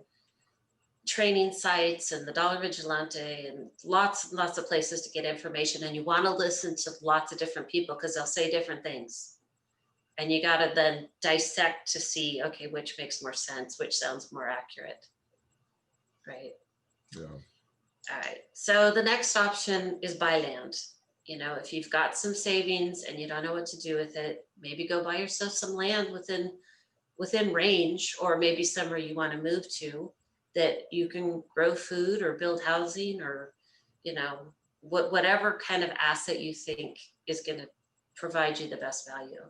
training sites and the Dollar Vigilante and lots and lots of places to get information. And you want to listen to lots of different people because they'll say different things. And you got to then dissect to see, okay, which makes more sense, which sounds more accurate, right? Yeah. All right. So the next option is buy land. If you've got some savings and you don't know what to do with it, maybe go buy yourself some land within range, or maybe somewhere you want to move to that you can grow food or build housing, or, whatever kind of asset you think is going to provide you the best value.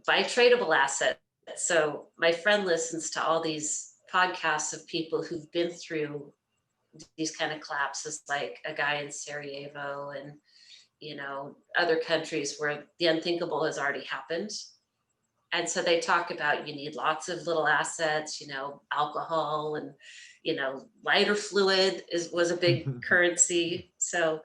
Buy tradable assets. So my friend listens to all these podcasts of people who've been through these kind of collapses, like a guy in Sarajevo and, other countries where the unthinkable has already happened. And so they talk about, you need lots of little assets, alcohol and, lighter fluid was a big currency. So,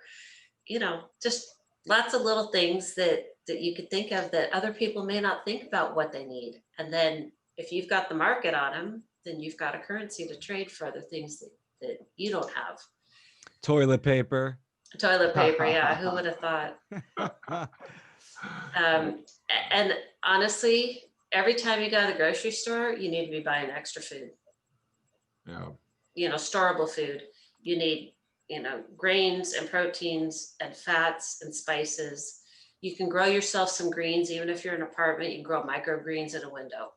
just lots of little things that you could think of that other people may not think about what they need. And then if you've got the market on them, then you've got a currency to trade for other things that you don't have. Toilet paper. Toilet paper, yeah. Who would have thought? And honestly, every time you go to the grocery store, you need to be buying extra food. Yeah. Storable food. You need, grains and proteins and fats and spices. You can grow yourself some greens, even if you're in an apartment. You can grow microgreens in a window,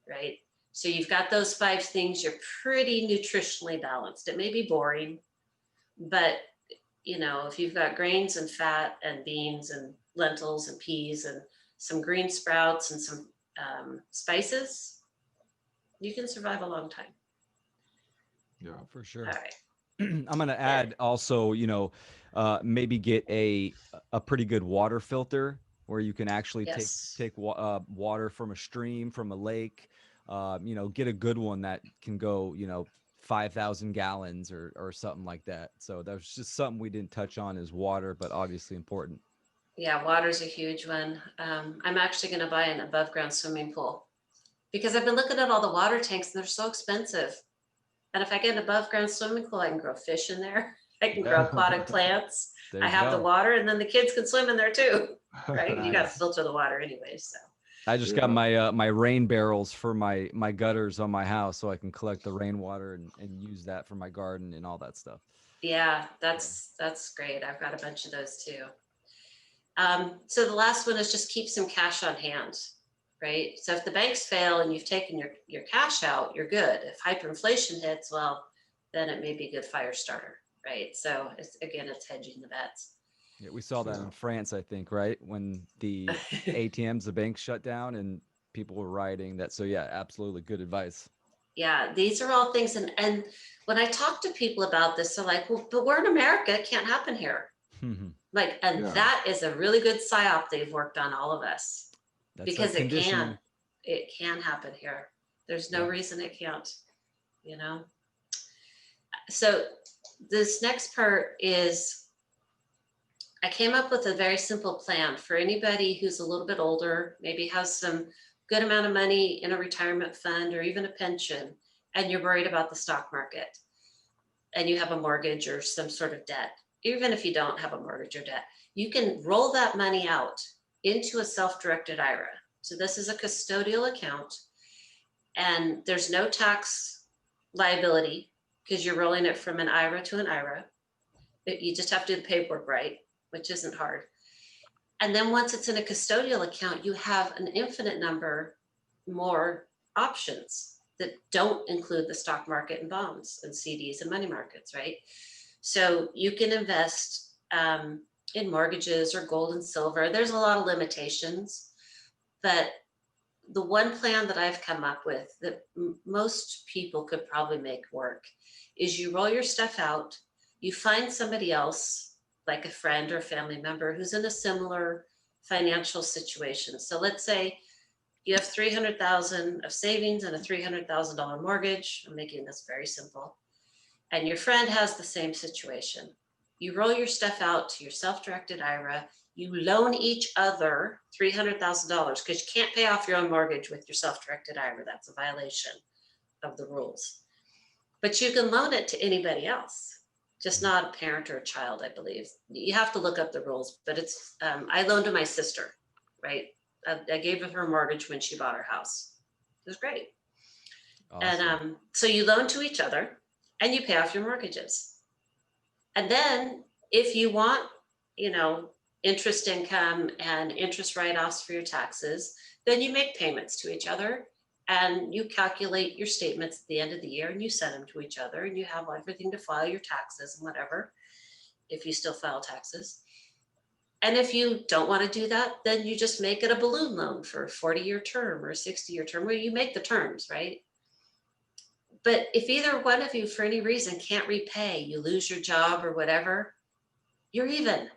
right? So you've got those 5 things. You're pretty nutritionally balanced. It may be boring, but if you've got grains and fat and beans and lentils and peas and some green sprouts and some spices, you can survive a long time. Yeah, for sure. All right. I'm going to add also, maybe get a pretty good water filter where you can actually take water from a stream, from a lake, get a good one that can go, 5,000 gallons or something like that. So that's just something we didn't touch on, is water, but obviously important. Yeah, water's a huge one. I'm actually going to buy an above ground swimming pool because I've been looking at all the water tanks and they're so expensive. And if I get an above ground swimming pool, I can grow fish in there. I can grow aquatic plants. I have the water, and then the kids can swim in there too, right? You got to filter the water anyway. So I just got my rain barrels for my gutters on my house, so I can collect the rainwater and use that for my garden and all that stuff. Yeah, that's great. I've got a bunch of those too. So the last one is just keep some cash on hand, right? So if the banks fail and you've taken your cash out, you're good. If hyperinflation hits, well, then it may be a good fire starter, right? So it's hedging the bets. Yeah, we saw that in France, I think, right? When the ATMs, the banks shut down and people were rioting. So yeah, absolutely good advice. Yeah, these are all things. And when I talk to people about this, they're like, well, but we're in America, it can't happen here. That is a really good psyop they've worked on all of us. That's because it can happen here. There's no reason it can't, So this next part is, I came up with a very simple plan for anybody who's a little bit older, maybe has some good amount of money in a retirement fund or even a pension, and you're worried about the stock market and you have a mortgage or some sort of debt. Even if you don't have a mortgage or debt, you can roll that money out into a self-directed IRA. So this is a custodial account and there's no tax liability because you're rolling it from an IRA to an IRA. You just have to do the paperwork right. which isn't hard. And then once it's in a custodial account, you have an infinite number more options that don't include the stock market and bonds and CDs and money markets, right? So you can invest in mortgages or gold and silver. There's a lot of limitations, but the one plan that I've come up with that most people could probably make work is you roll your stuff out, you find somebody else, like a friend or family member who's in a similar financial situation. So let's say you have 300,000 of savings and a $300,000 mortgage. I'm making this very simple. And your friend has the same situation. You roll your stuff out to your self-directed IRA. You loan each other $300,000 because you can't pay off your own mortgage with your self-directed IRA. That's a violation of the rules. But you can loan it to anybody else, just not a parent or a child, I believe. You have to look up the rules, but it's, I loaned to my sister, right? I gave her a mortgage when she bought her house. It was great. Awesome. And so you loan to each other and you pay off your mortgages. And then if you want, interest income and interest write-offs for your taxes, then you make payments to each other and you calculate your statements at the end of the year and you send them to each other and you have everything to file your taxes and whatever, if you still file taxes. And if you don't want to do that, then you just make it a balloon loan for a 40-year term or a 60-year term where you make the terms, right? But if either one of you, for any reason, can't repay, you lose your job or whatever, you're even.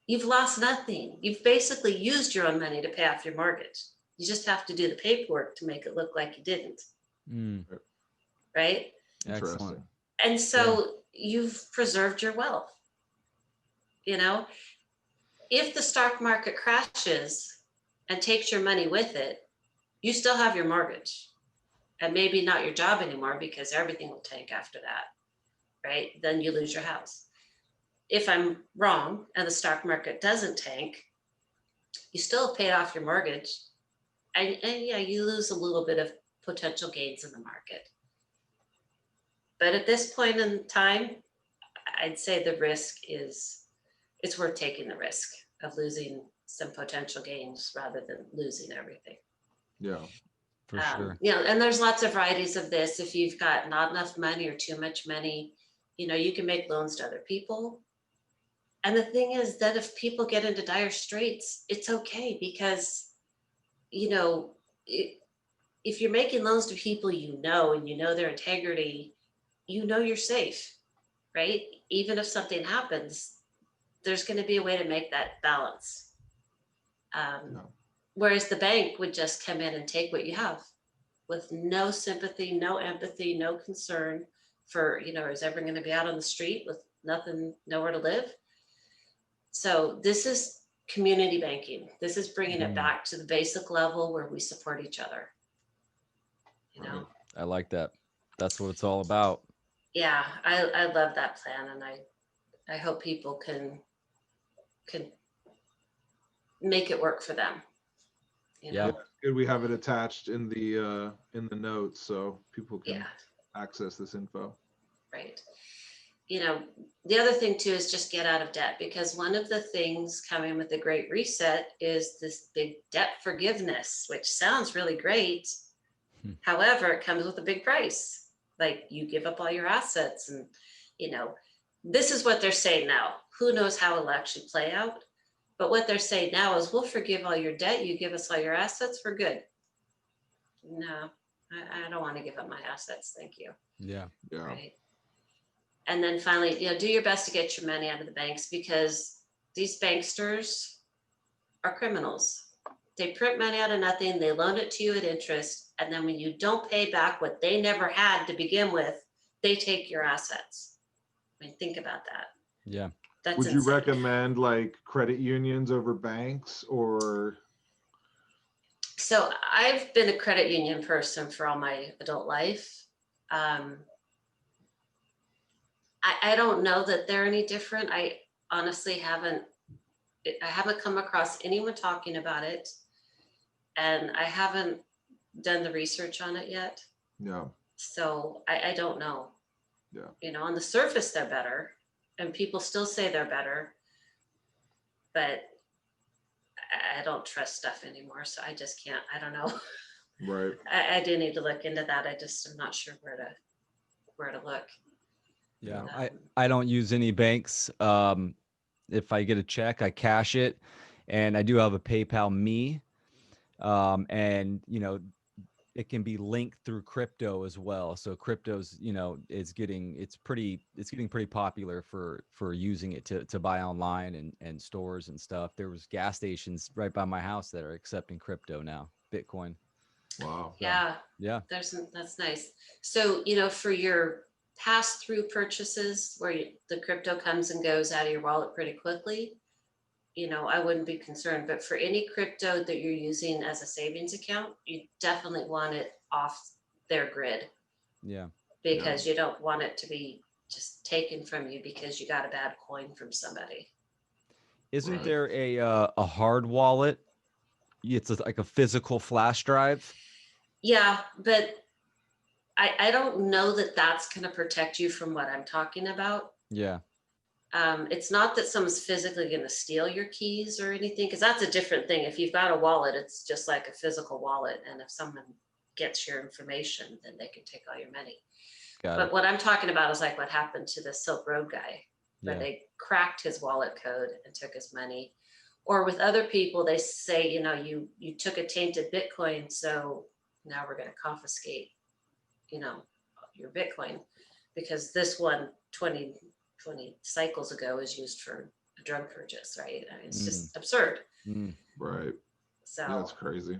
You've lost nothing. You've basically used your own money to pay off your mortgage. You just have to do the paperwork to make it look like you didn't. Right? Excellent. And so you've preserved your wealth. If the stock market crashes and takes your money with it, you still have your mortgage. And maybe not your job anymore because everything will tank after that, right? Then you lose your house. If I'm wrong and the stock market doesn't tank, you still have paid off your mortgage. And yeah, you lose a little bit of potential gains in the market. But at this point in time, I'd say the risk is, it's worth taking the risk of losing some potential gains rather than losing everything. Yeah. For sure. And there's lots of varieties of this. If you've got not enough money or too much money, you can make loans to other people. And the thing is that if people get into dire straits, it's okay because, if you're making loans to people and you know their integrity, you're safe, right? Even if something happens, there's going to be a way to make that balance. Whereas the bank would just come in and take what you have with no sympathy, no empathy, no concern for, is everyone going to be out on the street with nothing, nowhere to live? So this is community banking. This is bringing it back to the basic level where we support each other. I like that. That's what it's all about. Yeah, I love that plan, and I hope people can make it work for them. Yeah. Good. We have it attached in the notes so people can access this info. Right. The other thing too is just get out of debt, because one of the things coming with the Great Reset is this big debt forgiveness, which sounds really great. However, it comes with a big price. Like you give up all your assets and, this is what they're saying now. Who knows how it'll actually play out? But what they're saying now is we'll forgive all your debt. You give us all your assets. We're good. No, I don't want to give up my assets. Thank you. Yeah. Right. And then finally, do your best to get your money out of the banks, because these banksters are criminals. They print money out of nothing. They loan it to you at interest. And then when you don't pay back what they never had to begin with, they take your assets. Think about that. Yeah. That's Would you insane. recommend like credit unions over banks or? So I've been a credit union person for all my adult life. I don't know that they're any different. I honestly haven't come across anyone talking about it, and I haven't done the research on it yet. Yeah. So I don't know. Yeah. On the surface, they're better, and people still say they're better. but I don't trust stuff anymore. So I just can't, I don't know. Right. I do need to look into that. I just am not sure where to look. Yeah, Um, I don't use any banks. If I get a check, I cash it, and I do have a PayPal Me, and you know, it can be linked through crypto as well. So crypto's, you know, it's getting pretty popular for using it to buy online and stores and stuff. There was gas stations right by my house that are accepting crypto now, Bitcoin. Wow. yeah, Yeah. that's nice. So, for your pass-through purchases where the crypto comes and goes out of your wallet pretty quickly, I wouldn't be concerned. But for any crypto that you're using as a savings account, you definitely want it off their grid, Yeah. because you don't want it to be just taken from you because you got a bad coin from somebody. Isn't Right. there a hard wallet? It's like a physical flash drive. Yeah, but I don't know that that's going to protect you from what I'm talking about. Yeah. It's not that someone's physically going to steal your keys or anything, because that's a different thing. If you've got a wallet, it's just like a physical wallet. And if someone gets your information, then they can take all your money. Got But it. what I'm talking about is like what happened to the Silk Road guy, where Yeah. they cracked his wallet code and took his money. Or with other people, they say, you took a tainted Bitcoin, so now we're going to confiscate, your Bitcoin, because this one 20 cycles ago is used for a drug purchase, right? I mean, it's just absurd. Right. So Yeah, that's crazy.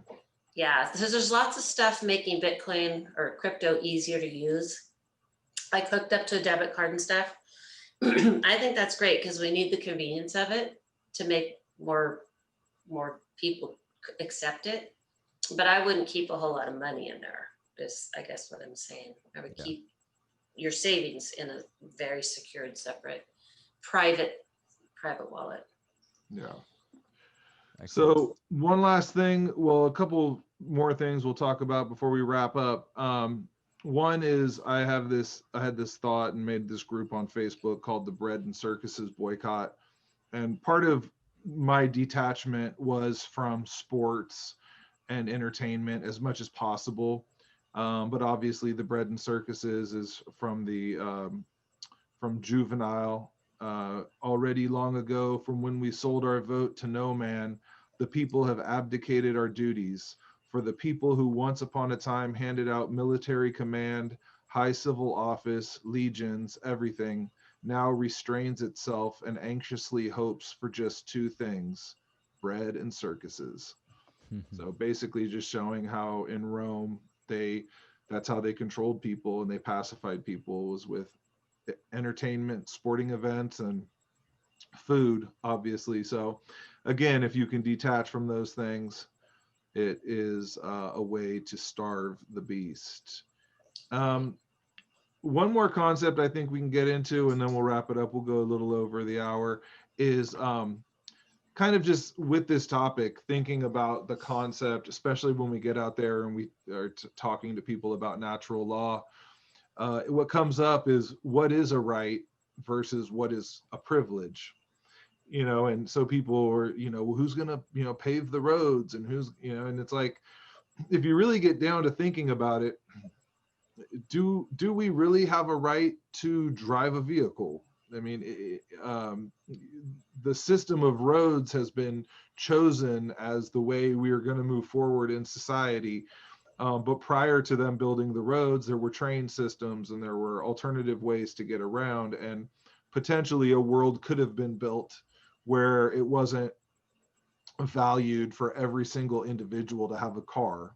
yeah, so there's lots of stuff making Bitcoin or crypto easier to use, like hooked up to a debit card and stuff. I think that's great because we need the convenience of it to make more people accept it. But I wouldn't keep a whole lot of money in there, is I guess what I'm saying. I would keep your savings in a very secured, separate, private wallet. Yeah. Excellent. So one last thing, well, a couple more things we'll talk about before we wrap up. One is I had this thought and made this group on Facebook called the Bread and Circuses Boycott. And part of my detachment was from sports and entertainment as much as possible. But obviously the bread and circuses is from the from juvenile, already long ago, from when we sold our vote to no man, the people have abdicated our duties. For the people who once upon a time handed out military command, high civil office, legions, everything, now restrains itself and anxiously hopes for just two things: bread and circuses. So basically just showing how in Rome, that's how they controlled people and they pacified people, was with entertainment, sporting events, and food, obviously. So again, if you can detach from those things, it is a way to starve the beast. One more concept I think we can get into, and then we'll wrap it up. We'll go a little over the hour, is kind of just with this topic, thinking about the concept, especially when we get out there and we are talking to people about natural law. What comes up is what is a right versus what is a privilege, and so people are, who's going to, pave the roads, and who's, and it's like, if you really get down to thinking about it, do we really have a right to drive a vehicle? I mean, the system of roads has been chosen as the way we are going to move forward in society. But prior to them building the roads, there were train systems and there were alternative ways to get around. And potentially a world could have been built where it wasn't valued for every single individual to have a car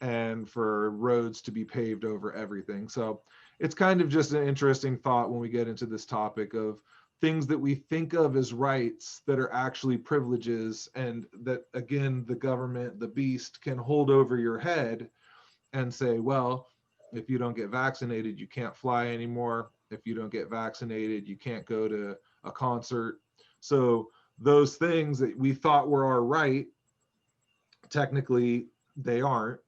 and for roads to be paved over everything. So it's kind of just an interesting thought when we get into this topic of things that we think of as rights that are actually privileges, and that, again, the government, the beast, can hold over your head and say, well, if you don't get vaccinated, you can't fly anymore. If you don't get vaccinated, you can't go to a concert. So those things that we thought were our right, technically they aren't,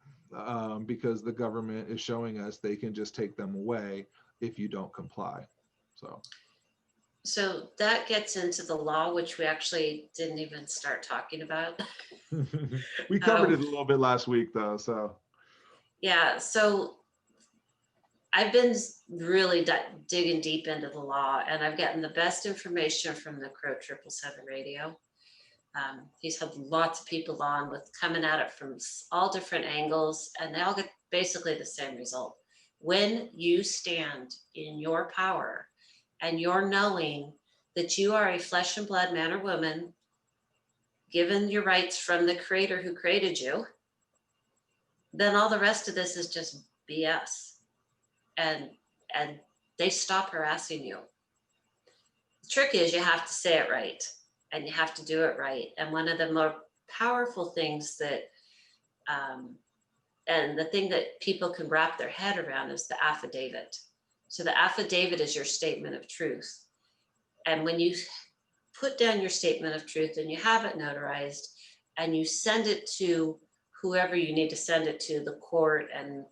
because the government is showing us they can just take them away if you don't comply. So So that gets into the law, which we actually didn't even start talking about. We covered Um, it a little bit last week though, so. yeah, so I've been really digging deep into the law, and I've gotten the best information from the Crow 777 radio. He's had lots of people on with coming at it from all different angles, and they all get basically the same result. When you stand in your power and you're knowing that you are a flesh and blood man or woman, given your rights from the creator who created you, then all the rest of this is just BS. And and they stop harassing you. The trick is you have to say it right, and you have to do it right. And one of the more powerful things that and the thing that people can wrap their head around is the affidavit. So the affidavit is your statement of truth. And when you put down your statement of truth and you have it notarized and you send it to whoever you need to send it to, the court and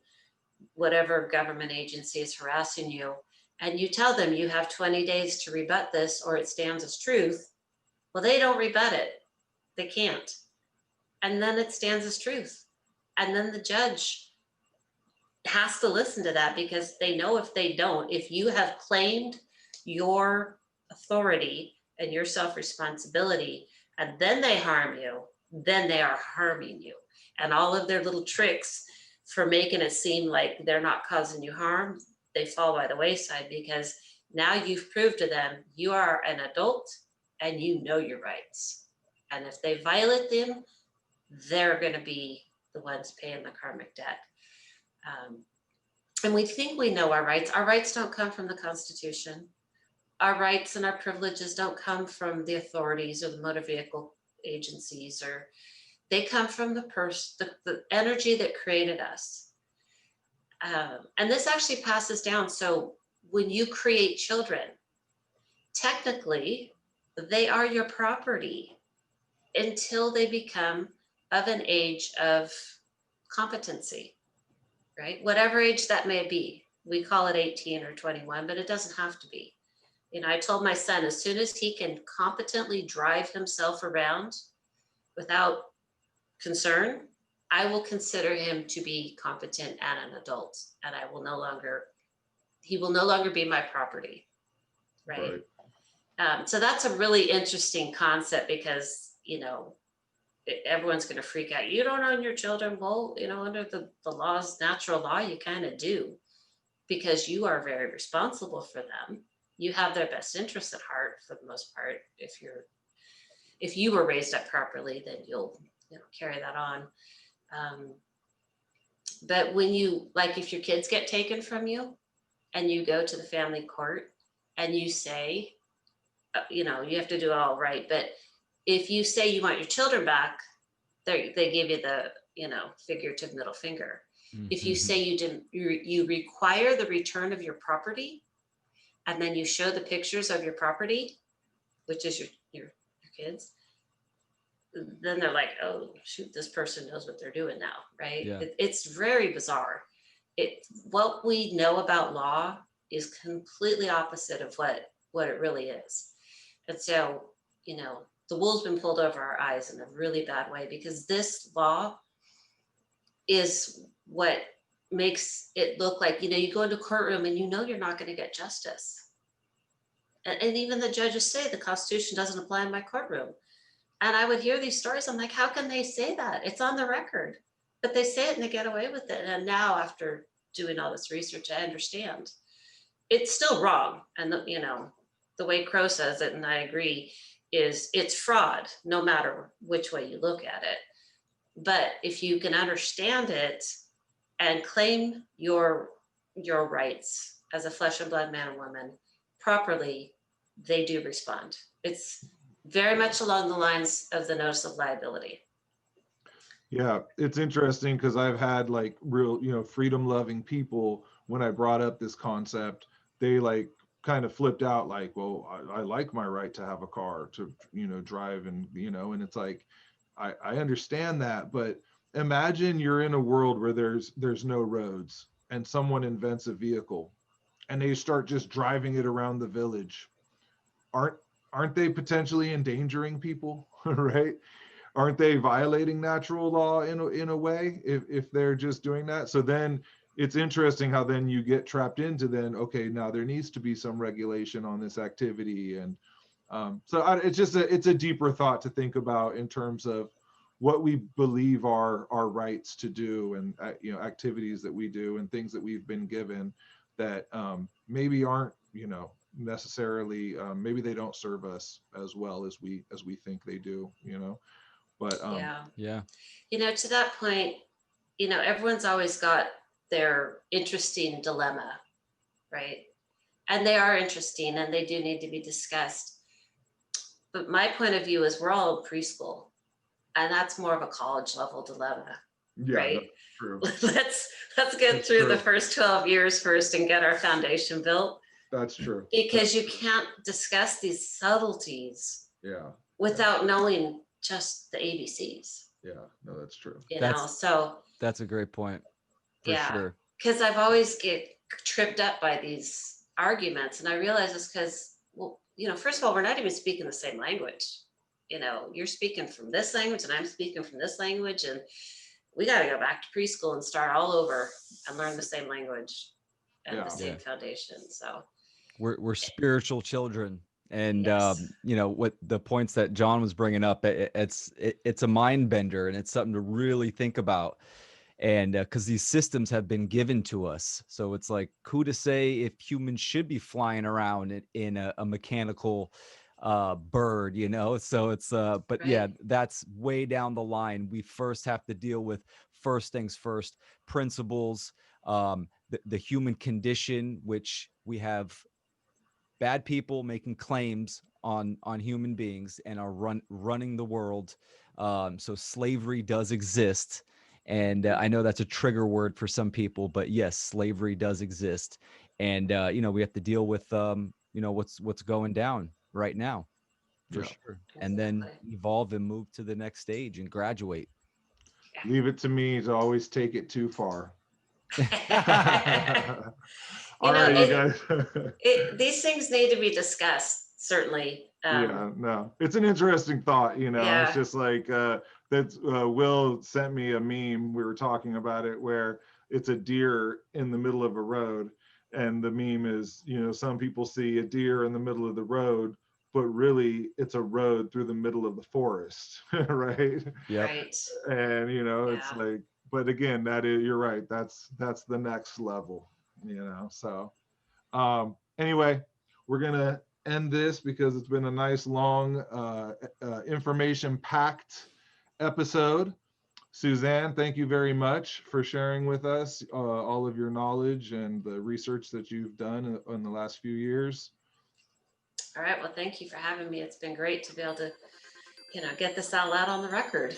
whatever government agency is harassing you, and you tell them you have 20 days to rebut this or it stands as truth, well, they don't rebut it. They can't. And then it stands as truth. And then the judge has to listen to that, because they know if they don't, if you have claimed your authority and your self-responsibility, and then they harm you, then they are harming you. And all of their little tricks for making it seem like they're not causing you harm, they fall by the wayside, because now you've proved to them you are an adult and you know your rights. And if they violate them, they're going to be the ones paying the karmic debt. And we think we know our rights. Our rights don't come from the Constitution. Our rights and our privileges don't come from the authorities or the motor vehicle agencies, or they come from the energy that created us. And this actually passes down. So when you create children, technically, they are your property until they become of an age of competency, right? Whatever age that may be. We call it 18 or 21, but it doesn't have to be. You know, I told my son, as soon as he can competently drive himself around without concern, I will consider him to be competent and an adult, and he will no longer be my property, right? So that's a really interesting concept, because, you know, everyone's going to freak out. You don't own your children. Well, you know, under the laws, natural law, you kind of do, because you are very responsible for them. You have their best interests at heart for the most part. If you were raised up properly, then you'll, you know, carry that on. But when you, like, if your kids get taken from you and you go to the family court and you say, you know, you have to do it all right, but if you say you want your children back, they give you the, you know, figurative middle finger. Mm-hmm. If you say you require the return of your property, and then you show the pictures of your property, which is your kids, then they're like, oh shoot, this person knows what they're doing now, right? Yeah. It's very bizarre. What we know about law is completely opposite of what it really is. And so, you know, the wool's been pulled over our eyes in a really bad way, because this law is what makes it look like, you know, you go into a courtroom and you know you're not going to get justice. And even the judges say the Constitution doesn't apply in my courtroom. And I would hear these stories. I'm like, how can they say that? It's on the record. But they say it and they get away with it. And now, after doing all this research, I understand it's still wrong. And, you know, the way Crow says it, and I agree, is it's fraud, no matter which way you look at it. But if you can understand it and claim your rights as a flesh and blood man or woman properly, they do respond. It's very much along the lines of the notice of liability. Yeah, it's interesting, because I've had like real, you know, freedom loving people, when I brought up this concept, they like kind of flipped out, like, well, I like my right to have a car to, you know, drive, and, you know, and it's like, I understand that, but imagine you're in a world where there's no roads, and someone invents a vehicle and they start just driving it around the village. aren't they potentially endangering people, right? Aren't they violating natural law in a way if they're just doing that? So then it's interesting how then you get trapped into then, okay, now there needs to be some regulation on this activity. And it's a deeper thought to think about in terms of what we believe are our rights to do, and activities that we do and things that we've been given that maybe aren't necessarily, maybe they don't serve us as well as we think they do, but yeah. To that point, everyone's always got their interesting dilemma, right? And they are interesting and they do need to be discussed. But my point of view is we're all in preschool, and that's more of a college level dilemma, right? True. let's get through the first 12 years first and get our foundation built. That's true. Because you can't discuss these subtleties without knowing just the ABCs. Yeah, no, that's true. That's a great point. For sure. Because I've always get tripped up by these arguments, and I realize it's because, well, first of all, we're not even speaking the same language. You're speaking from this language and I'm speaking from this language, and we got to go back to preschool and start all over and learn the same language and the same foundation. So we're spiritual children. And what the points that John was bringing up, it's a mind bender, and it's something to really think about. And because these systems have been given to us, so it's like, who to say if humans should be flying around in a mechanical bird, so it's but right. That's way down the line. We first have to deal with first things first, principles, the human condition, which we have bad people making claims on human beings and are running the world. So slavery does exist. And I know that's a trigger word for some people, but yes, slavery does exist. And, we have to deal with, what's going down right now, for sure. And then evolve and move to the next stage and graduate. Leave it to me to always take it too far. All right, you guys. These things need to be discussed, certainly. It's an interesting thought, It's just like Will sent me a meme. We were talking about it where it's a deer in the middle of a road, and the meme is, some people see a deer in the middle of the road, but really it's a road through the middle of the forest, right? Yeah. Right. And it's like, but again, you're right. That's the next level, So anyway, we're gonna end this because it's been a nice long information-packed episode. Suzanne, thank you very much for sharing with us all of your knowledge and the research that you've done in the last few years. All right, well, thank you for having me. It's been great to be able to, get this out loud on the record.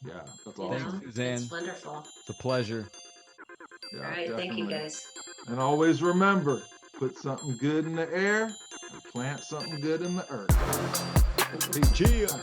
Yeah, that's awesome. Thanks, Suzanne. It's wonderful. It's a pleasure. All right, definitely. Thank you, guys. And always remember, put something good in the air and plant something good in the earth. Hey, cheers.